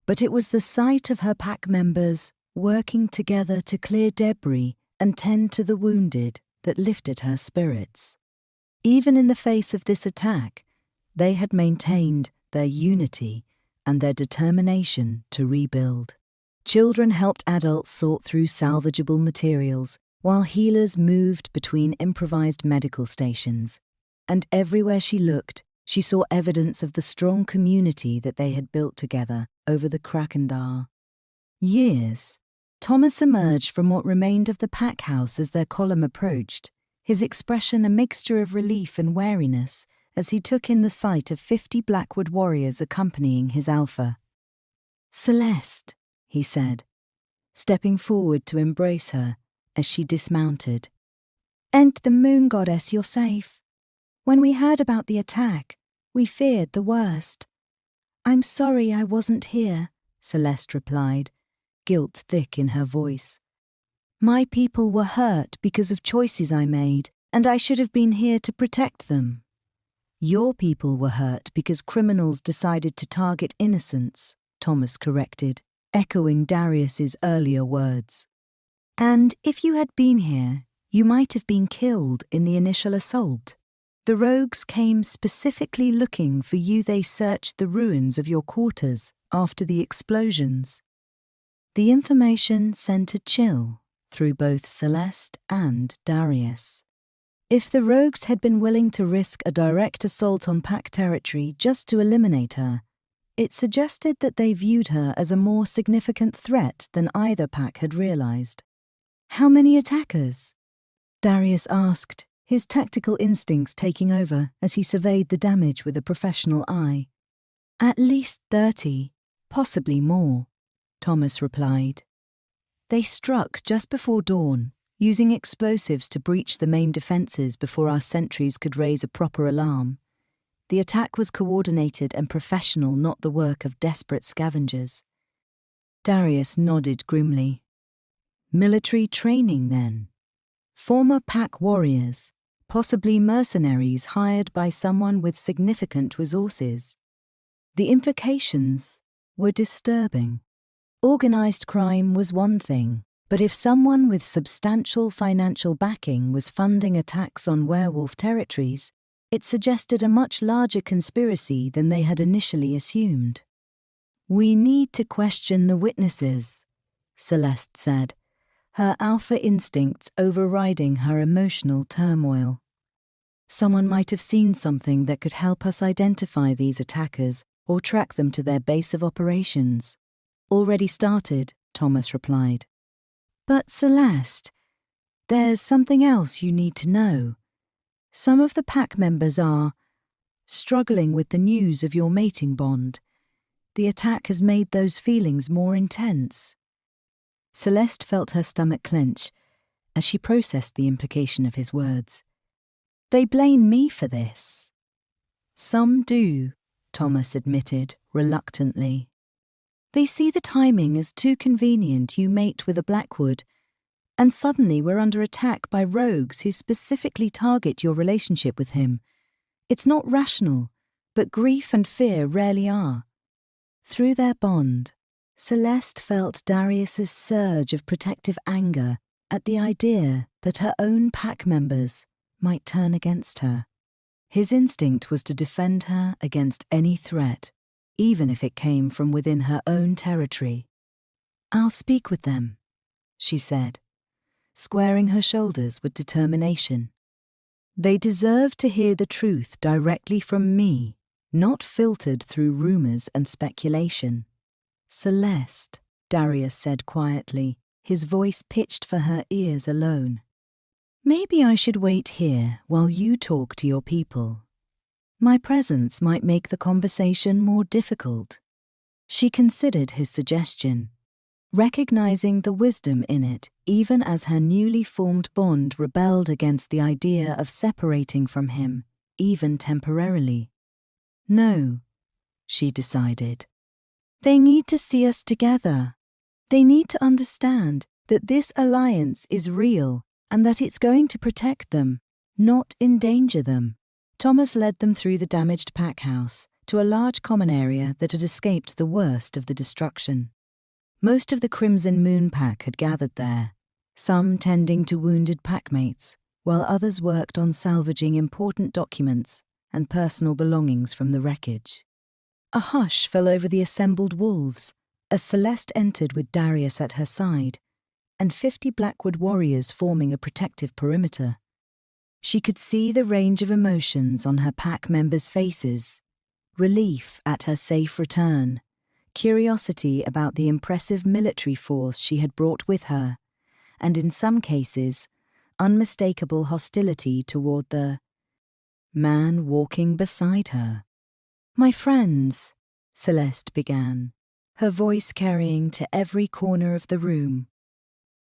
But it was the sight of her pack members working together to clear debris and tend to the wounded that lifted her spirits. Even in the face of this attack, they had maintained their unity and their determination to rebuild. Children helped adults sort through salvageable materials, while healers moved between improvised medical stations. And everywhere she looked, she saw evidence of the strong community that they had built together over the Krakendar years. Thomas emerged from what remained of the pack house as their column approached, his expression a mixture of relief and wariness as he took in the sight of 50 Blackwood warriors accompanying his Alpha. "Celeste," he said, stepping forward to embrace her as she dismounted. "And the Moon Goddess, you're safe. When we heard about the attack, we feared the worst." "I'm sorry I wasn't here," Celeste replied, guilt thick in her voice. "My people were hurt because of choices I made, and I should have been here to protect them." "Your people were hurt because criminals decided to target innocents," Thomas corrected, echoing Darius's earlier words. "And if you had been here, you might have been killed in the initial assault. The rogues came specifically looking for you. They searched the ruins of your quarters after the explosions." The information sent a chill through both Celeste and Darius. If the rogues had been willing to risk a direct assault on pack territory just to eliminate her, it suggested that they viewed her as a more significant threat than either pack had realized. "How many attackers?" Darius asked, his tactical instincts taking over as he surveyed the damage with a professional eye. "At least 30, possibly more," Thomas replied. "They struck just before dawn, using explosives to breach the main defenses before our sentries could raise a proper alarm. The attack was coordinated and professional, not the work of desperate scavengers." Darius nodded grimly. "Military training, then? Former pack warriors, possibly mercenaries hired by someone with significant resources." The implications were disturbing. Organized crime was one thing, but if someone with substantial financial backing was funding attacks on werewolf territories, it suggested a much larger conspiracy than they had initially assumed. "We need to question the witnesses," Celeste said, her alpha instincts overriding her emotional turmoil. "Someone might have seen something that could help us identify these attackers or track them to their base of operations." "Already started," Thomas replied. "But Celeste, There's something else you need to know. Some of the pack members are struggling with the news of your mating bond. The attack has made those feelings more intense. Celeste felt her stomach clench as she processed the implication of his words. They blame me for this. Some do, Thomas admitted reluctantly. They see the timing as too convenient. You mate with a Blackwood, and suddenly we're under attack by rogues who specifically target your relationship with him. It's not rational, but grief and fear rarely are. Through their bond, Celeste felt Darius's surge of protective anger at the idea that her own pack members might turn against her. His instinct was to defend her against any threat, even if it came from within her own territory. I'll speak with them, she said, squaring her shoulders with determination. They deserve to hear the truth directly from me, not filtered through rumors and speculation. Celeste, Darius said quietly, his voice pitched for her ears alone. Maybe I should wait here while you talk to your people. My presence might make the conversation more difficult. She considered his suggestion, recognizing the wisdom in it even as her newly formed bond rebelled against the idea of separating from him, even temporarily. No, she decided. They need to see us together. They need to understand that this alliance is real and that it's going to protect them, not endanger them. Thomas led them through the damaged pack house to a large common area that had escaped the worst of the destruction. Most of the Crimson Moon Pack had gathered there, some tending to wounded packmates, while others worked on salvaging important documents and personal belongings from the wreckage. A hush fell over the assembled wolves as Celeste entered with Darius at her side, and 50 Blackwood warriors forming a protective perimeter. She could see the range of emotions on her pack members' faces: relief at her safe return, curiosity about the impressive military force she had brought with her, and in some cases, unmistakable hostility toward the man walking beside her. My friends, Celeste began, her voice carrying to every corner of the room.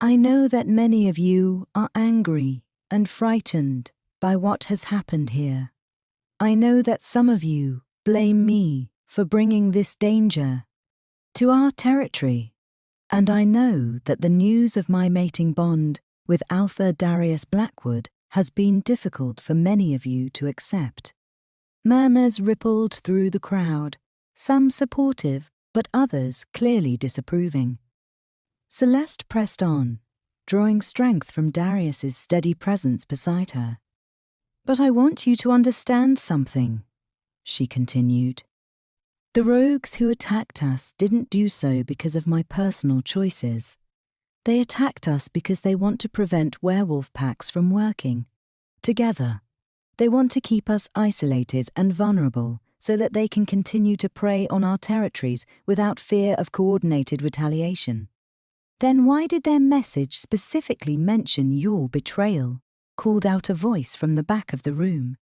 I know that many of you are angry and frightened by what has happened here. I know that some of you blame me for bringing this danger to our territory, and I know that the news of my mating bond with Alpha Darius Blackwood has been difficult for many of you to accept. Murmurs rippled through the crowd, some supportive, but others clearly disapproving. Celeste pressed on, drawing strength from Darius's steady presence beside her. But I want you to understand something, she continued. The rogues who attacked us didn't do so because of my personal choices. They attacked us because they want to prevent werewolf packs from working together. They want to keep us isolated and vulnerable so that they can continue to prey on our territories without fear of coordinated retaliation. Then why did their message specifically mention your betrayal? Called out a voice from the back of the room.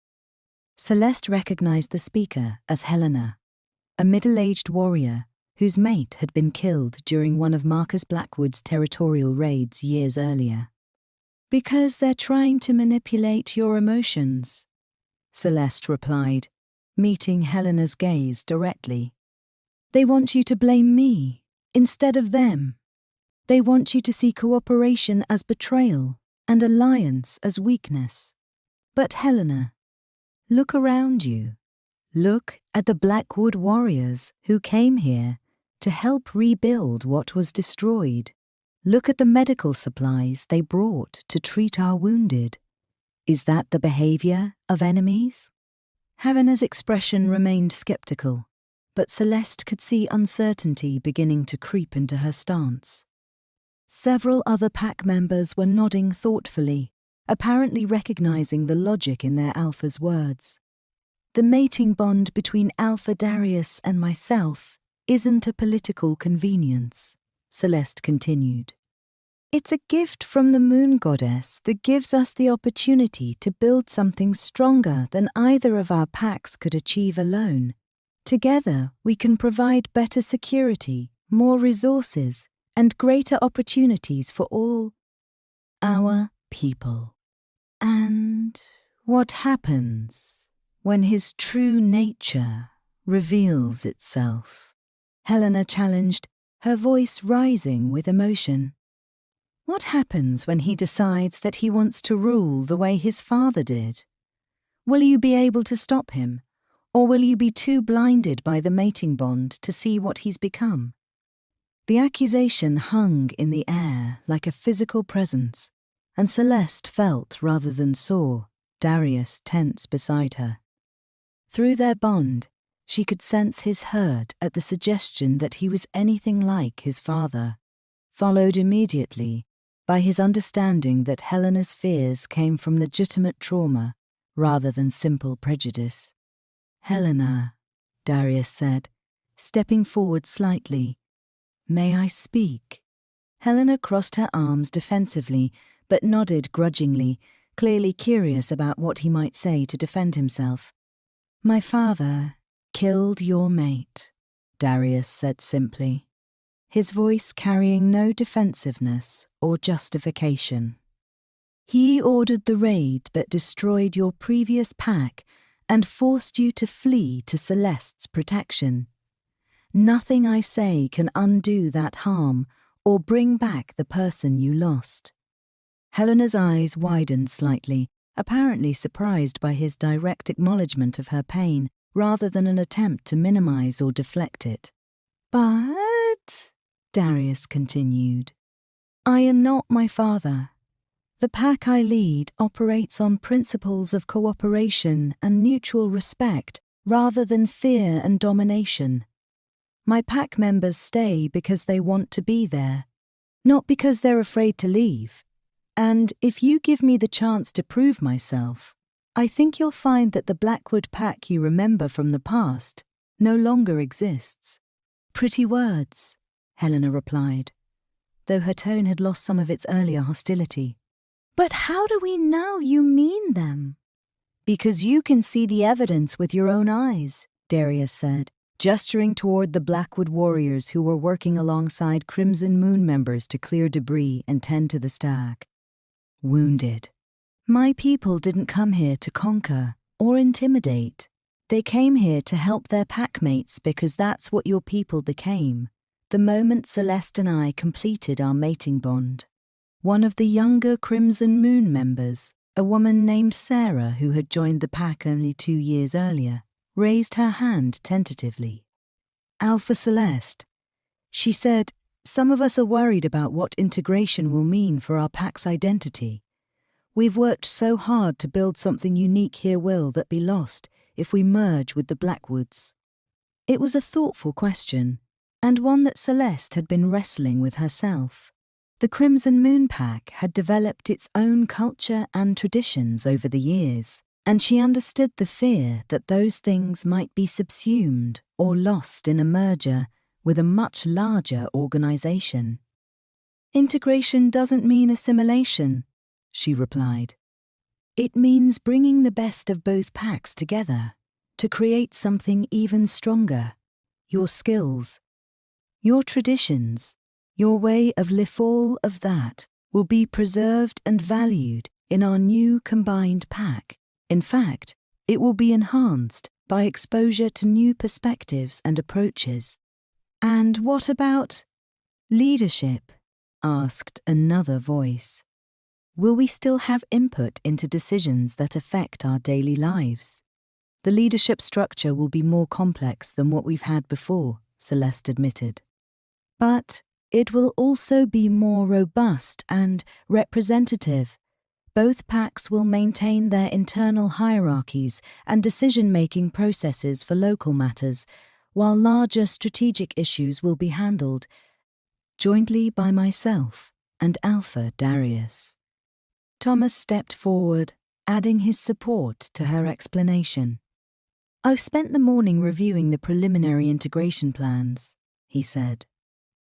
Celeste recognized the speaker as Helena, a middle-aged warrior whose mate had been killed during one of Marcus Blackwood's territorial raids years earlier. Because they're trying to manipulate your emotions, Celeste replied, meeting Helena's gaze directly. They want you to blame me instead of them. They want you to see cooperation as betrayal and alliance as weakness. But Helena, look around you. Look at the Blackwood warriors who came here to help rebuild what was destroyed. Look at the medical supplies they brought to treat our wounded. Is that the behavior of enemies? Helena's expression remained skeptical, but Celeste could see uncertainty beginning to creep into her stance. Several other pack members were nodding thoughtfully, apparently recognizing the logic in their Alpha's words. The mating bond between Alpha Darius and myself isn't a political convenience, Celeste continued. It's a gift from the moon goddess that gives us the opportunity to build something stronger than either of our packs could achieve alone. Together, we can provide better security, more resources, and greater opportunities for all our people. And what happens when his true nature reveals itself? Helena challenged, her voice rising with emotion. What happens when he decides that he wants to rule the way his father did? Will you be able to stop him, or will you be too blinded by the mating bond to see what he's become? The accusation hung in the air like a physical presence, and Celeste felt rather than saw Darius tense beside her. Through their bond, she could sense his hurt at the suggestion that he was anything like his father, followed immediately by his understanding that Helena's fears came from legitimate trauma rather than simple prejudice. "Helena," Darius said, stepping forward slightly. "May I speak?" Helena crossed her arms defensively, but nodded grudgingly, clearly curious about what he might say to defend himself. "My father killed your mate," Darius said simply, his voice carrying no defensiveness or justification. "He ordered the raid but destroyed your previous pack and forced you to flee to Celeste's protection. Nothing I say can undo that harm or bring back the person you lost." Helena's eyes widened slightly, apparently surprised by his direct acknowledgement of her pain rather than an attempt to minimize or deflect it. "But," Darius continued, "I am not my father. The pack I lead operates on principles of cooperation and mutual respect rather than fear and domination. My pack members stay because they want to be there, not because they're afraid to leave. And if you give me the chance to prove myself, I think you'll find that the Blackwood pack you remember from the past no longer exists." "Pretty words," Helena replied, though her tone had lost some of its earlier hostility. "But how do we know you mean them?" "Because you can see the evidence with your own eyes," Darius said, gesturing toward the Blackwood warriors who were working alongside Crimson Moon members to clear debris and tend to the stag. "Wounded. My people didn't come here to conquer or intimidate. They came here to help their packmates because that's what your people became the moment Celeste and I completed our mating bond." One of the younger Crimson Moon members, a woman named Sarah who had joined the pack only 2 years earlier, raised her hand tentatively. "Alpha Celeste," she said, "some of us are worried about what integration will mean for our pack's identity. We've worked so hard to build something unique here will that be lost if we merge with the Blackwoods." It was a thoughtful question, and one that Celeste had been wrestling with herself. The Crimson Moon Pack had developed its own culture and traditions over the years, and she understood the fear that those things might be subsumed or lost in a merger with a much larger organization. "Integration doesn't mean assimilation," she replied. "It means bringing the best of both packs together to create something even stronger. Your skills, your traditions, your way of life, all of that will be preserved and valued in our new combined pack. In fact, it will be enhanced by exposure to new perspectives and approaches." "And what about leadership?" asked another voice. "Will we still have input into decisions that affect our daily lives?" "The leadership structure will be more complex than what we've had before," Celeste admitted. "But it will also be more robust and representative. Both packs will maintain their internal hierarchies and decision-making processes for local matters, while larger strategic issues will be handled jointly by myself and Alpha Darius." Thomas stepped forward, adding his support to her explanation. "I've spent the morning reviewing the preliminary integration plans," he said.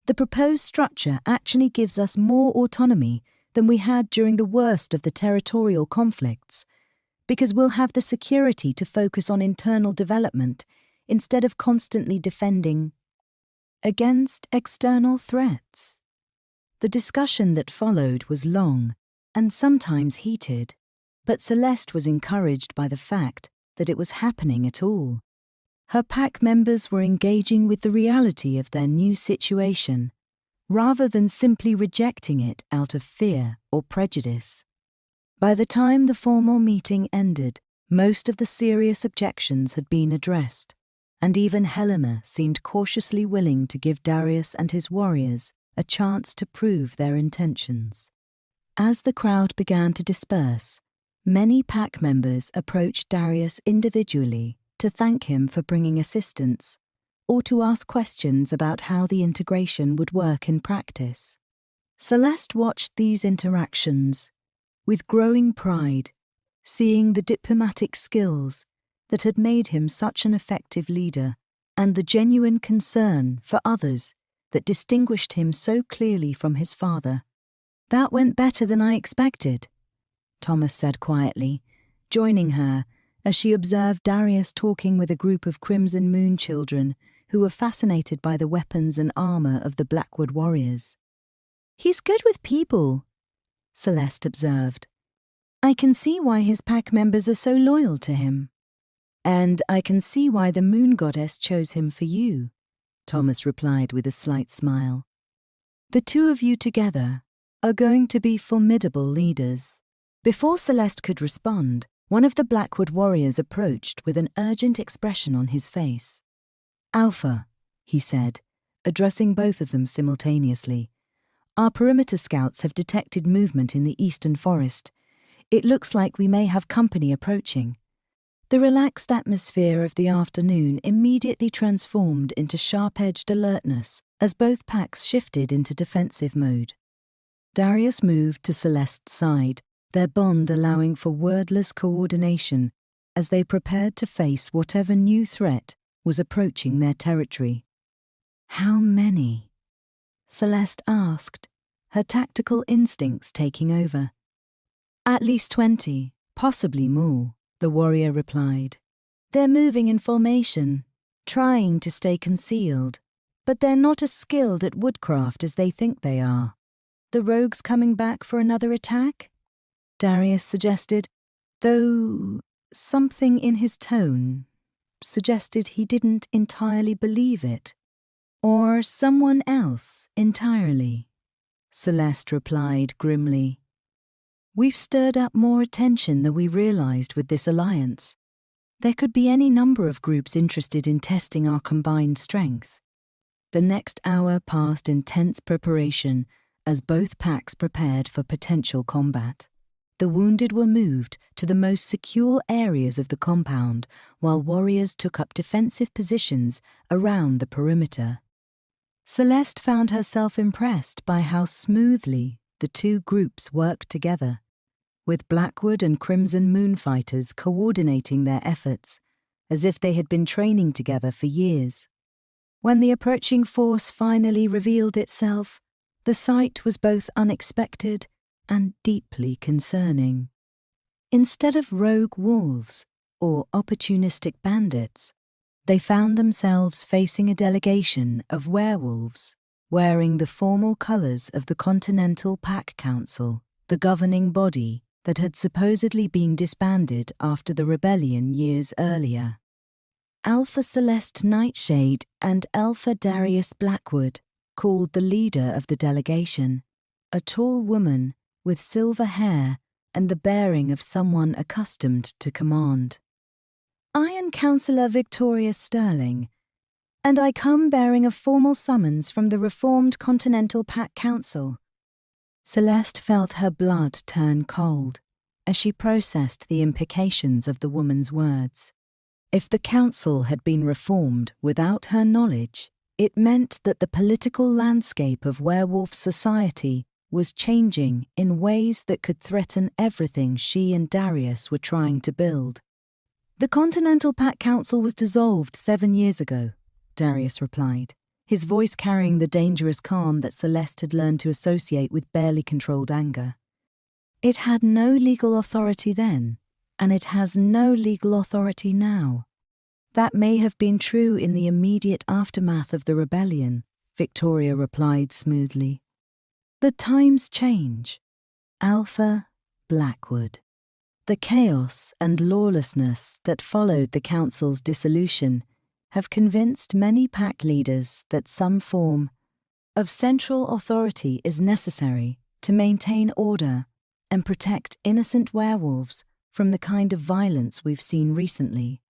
The proposed structure actually gives us more autonomy than we had during the worst of the territorial conflicts, because we'll have the security to focus on internal development instead of constantly defending against external threats. The discussion that followed was long and sometimes heated, but Celeste was encouraged by the fact that it was happening at all. Her pack members were engaging with the reality of their new situation, rather than simply rejecting it out of fear or prejudice. By the time the formal meeting ended, most of the serious objections had been addressed, and even Helena seemed cautiously willing to give Darius and his warriors a chance to prove their intentions. As the crowd began to disperse, many pack members approached Darius individually to thank him for bringing assistance, or to ask questions about how the integration would work in practice. Celeste watched these interactions with growing pride, seeing the diplomatic skills that had made him such an effective leader and the genuine concern for others that distinguished him so clearly from his father. "That went better than I expected," Thomas said quietly, joining her as she observed Darius talking with a group of Crimson Moon children who were fascinated by the weapons and armor of the Blackwood warriors. "He's good with people," Celeste observed. "I can see why his pack members are so loyal to him. And I can see why the Moon Goddess chose him for you," Thomas replied with a slight smile. "The two of you together are going to be formidable leaders." Before Celeste could respond, one of the Blackwood warriors approached with an urgent expression on his face. "Alpha," he said, addressing both of them simultaneously. "Our perimeter scouts have detected movement in the eastern forest. It looks like we may have company approaching." The relaxed atmosphere of the afternoon immediately transformed into sharp-edged alertness as both packs shifted into defensive mode. Darius moved to Celeste's side, their bond allowing for wordless coordination as they prepared to face whatever new threat was approaching their territory. "How many?" Celeste asked, her tactical instincts taking over. "At least 20, possibly more," the warrior replied. "They're moving in formation, trying to stay concealed, but they're not as skilled at woodcraft as they think they are." "The rogues coming back for another attack?" Darius suggested, though something in his tone suggested he didn't entirely believe it. "Or someone else entirely," Celeste replied grimly. "We've stirred up more attention than we realized with this alliance. There could be any number of groups interested in testing our combined strength." The next hour passed in tense preparation as both packs prepared for potential combat. The wounded were moved to the most secure areas of the compound, while warriors took up defensive positions around the perimeter. Celeste found herself impressed by how smoothly the two groups worked together, with Blackwood and Crimson Moon fighters coordinating their efforts as if they had been training together for years. When the approaching force finally revealed itself, the sight was both unexpected and deeply concerning. Instead of rogue wolves or opportunistic bandits, they found themselves facing a delegation of werewolves, wearing the formal colours of the Continental Pack Council, the governing body that had supposedly been disbanded after the rebellion years earlier. Alpha Celeste Nightshade and Alpha Darius Blackwood called the leader of the delegation, a tall woman with silver hair and the bearing of someone accustomed to command. "I am Councillor Victoria Sterling, and I come bearing a formal summons from the Reformed Continental Pack Council." Celeste felt her blood turn cold as she processed the implications of the woman's words. If the council had been reformed without her knowledge, it meant that the political landscape of werewolf society was changing in ways that could threaten everything she and Darius were trying to build. "The Continental Pack Council was dissolved 7 years ago," Darius replied. his voice carrying the dangerous calm that Celeste had learned to associate with barely controlled anger. It had no legal authority then, and it has no legal authority now. That may have been true in the immediate aftermath of the rebellion, Victoria replied smoothly. The times change. Alpha Blackwood. The chaos and lawlessness that followed the council's dissolution have convinced many pack leaders that some form of central authority is necessary to maintain order and protect innocent werewolves from the kind of violence we've seen recently.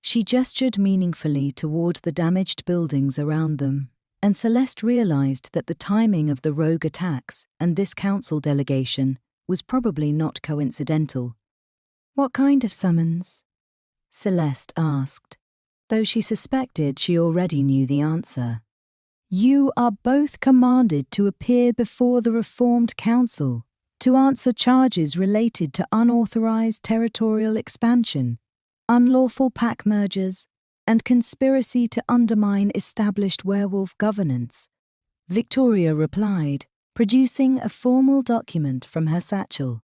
She gestured meaningfully toward the damaged buildings around them, and Celeste realized that the timing of the rogue attacks and this council delegation was probably not coincidental. What kind of summons? Celeste asked, though she suspected she already knew the answer. You are both commanded to appear before the Reformed Council to answer charges related to unauthorized territorial expansion, unlawful pack mergers, and conspiracy to undermine established werewolf governance, Victoria replied, producing a formal document from her satchel.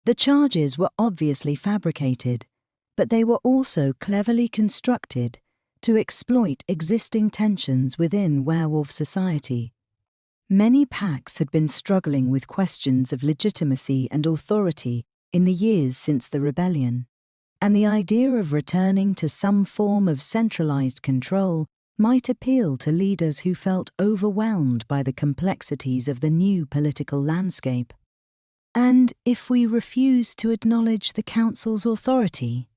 The charges were obviously fabricated, but they were also cleverly constructed to exploit existing tensions within werewolf society. Many packs had been struggling with questions of legitimacy and authority in the years since the rebellion, and the idea of returning to some form of centralized control might appeal to leaders who felt overwhelmed by the complexities of the new political landscape. And if we refuse to acknowledge the council's authority?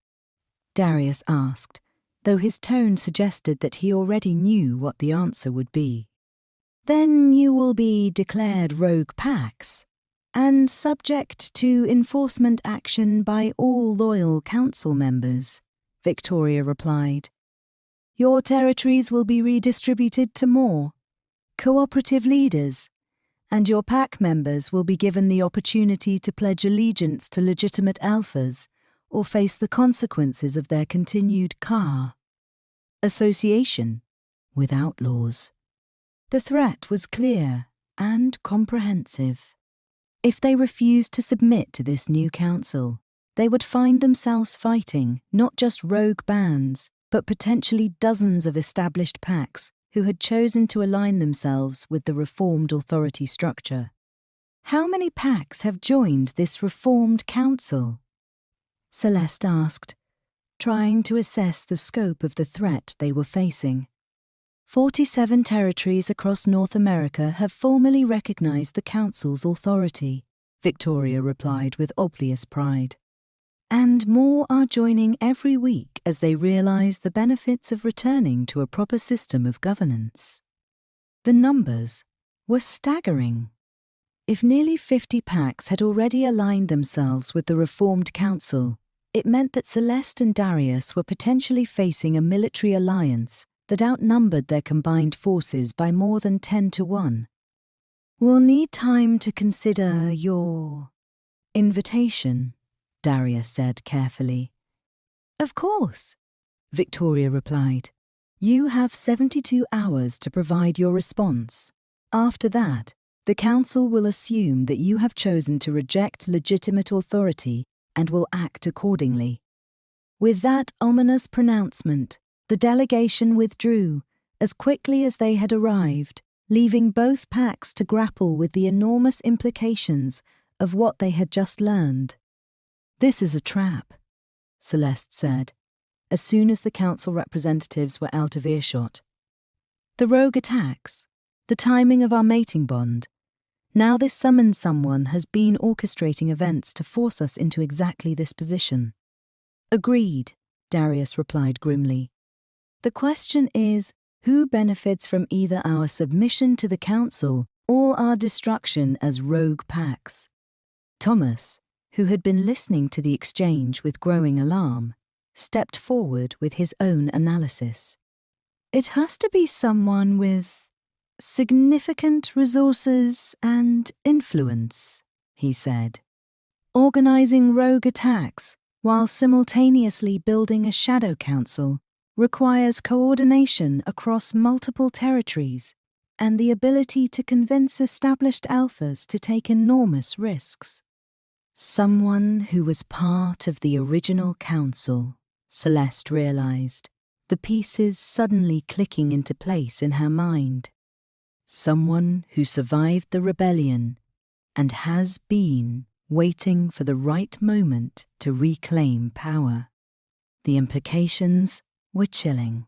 Darius asked, though his tone suggested that he already knew what the answer would be. Then you will be declared rogue packs, and subject to enforcement action by all loyal council members, Victoria replied. Your territories will be redistributed to more cooperative leaders, and your pack members will be given the opportunity to pledge allegiance to legitimate alphas or face the consequences of their continued association with outlaws. The threat was clear and comprehensive. If they refused to submit to this new council, they would find themselves fighting not just rogue bands, but potentially dozens of established packs who had chosen to align themselves with the reformed authority structure. How many packs have joined this reformed council? Celeste asked, trying to assess the scope of the threat they were facing. 47 territories across North America have formally recognized the council's authority, Victoria replied with obvious pride. And more are joining every week as they realize the benefits of returning to a proper system of governance. The numbers were staggering. If nearly 50 packs had already aligned themselves with the Reformed Council, it meant that Celeste and Darius were potentially facing a military alliance that outnumbered their combined forces by more than 10-1. We'll need time to consider your invitation, Darius said carefully. Of course, Victoria replied. You have 72 hours to provide your response. After that, the council will assume that you have chosen to reject legitimate authority and will act accordingly. With that ominous pronouncement, the delegation withdrew as quickly as they had arrived, leaving both packs to grapple with the enormous implications of what they had just learned. This is a trap, Celeste said, as soon as the council representatives were out of earshot. The rogue attacks, the timing of our mating bond. Now this summoned someone has been orchestrating events to force us into exactly this position. Agreed, Darius replied grimly. The question is, who benefits from either our submission to the council or our destruction as rogue packs? Thomas, who had been listening to the exchange with growing alarm, stepped forward with his own analysis. It has to be someone with significant resources and influence, he said. Organizing rogue attacks while simultaneously building a shadow council requires coordination across multiple territories and the ability to convince established alphas to take enormous risks. Someone who was part of the original council, Celeste realized, the pieces suddenly clicking into place in her mind. Someone who survived the rebellion and has been waiting for the right moment to reclaim power. The implications were chilling.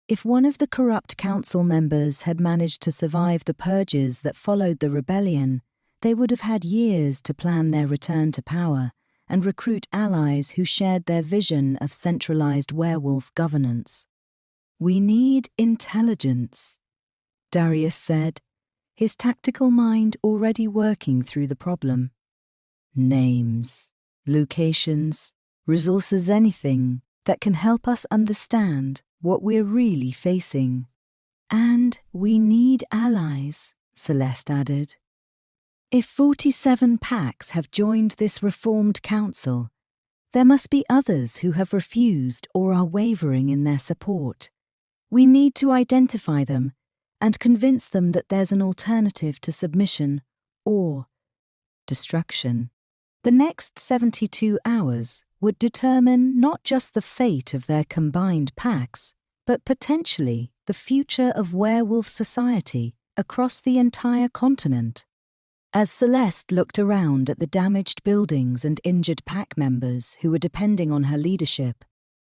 If one of the corrupt council members had managed to survive the purges that followed the rebellion, they would have had years to plan their return to power and recruit allies who shared their vision of centralized werewolf governance. "We need intelligence," Darius said, his tactical mind already working through the problem. "Names, locations, resources, anything that can help us understand what we're really facing. And we need allies," Celeste added. "If 47 packs have joined this reformed council, there must be others who have refused or are wavering in their support. We need to identify them and convince them that there's an alternative to submission or destruction." The next 72 hours would determine not just the fate of their combined packs, but potentially the future of werewolf society across the entire continent. As Celeste looked around at the damaged buildings and injured pack members who were depending on her leadership,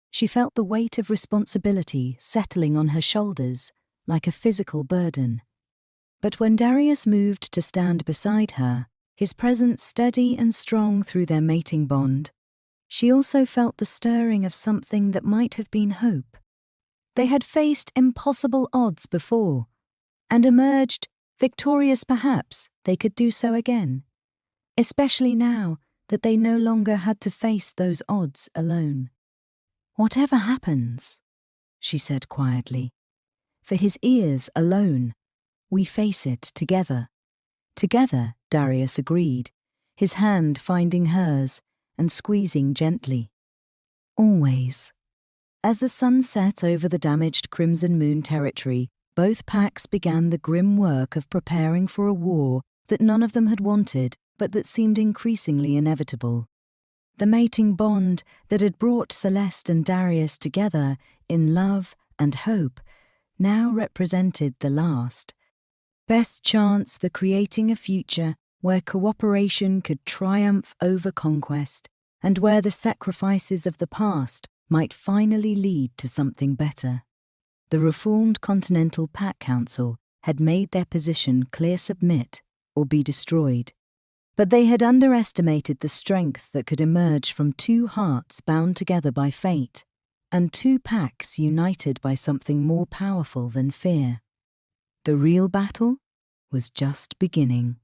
she felt the weight of responsibility settling on her shoulders like a physical burden. But when Darius moved to stand beside her, his presence steady and strong through their mating bond, she also felt the stirring of something that might have been hope. They had faced impossible odds before, and emerged victorious. Perhaps they could do so again, especially now that they no longer had to face those odds alone. "Whatever happens," she said quietly, "for his ears alone, we face it together." "Together," Darius agreed, his hand finding hers and squeezing gently. "Always." As the sun set over the damaged Crimson Moon territory, both packs began the grim work of preparing for a war that none of them had wanted, but that seemed increasingly inevitable. The mating bond that had brought Celeste and Darius together in love and hope now represented the last. Best chance for creating a future where cooperation could triumph over conquest and where the sacrifices of the past might finally lead to something better. The reformed Continental Pack Council had made their position clear: submit or be destroyed. But they had underestimated the strength that could emerge from two hearts bound together by fate, and two packs united by something more powerful than fear. The real battle was just beginning.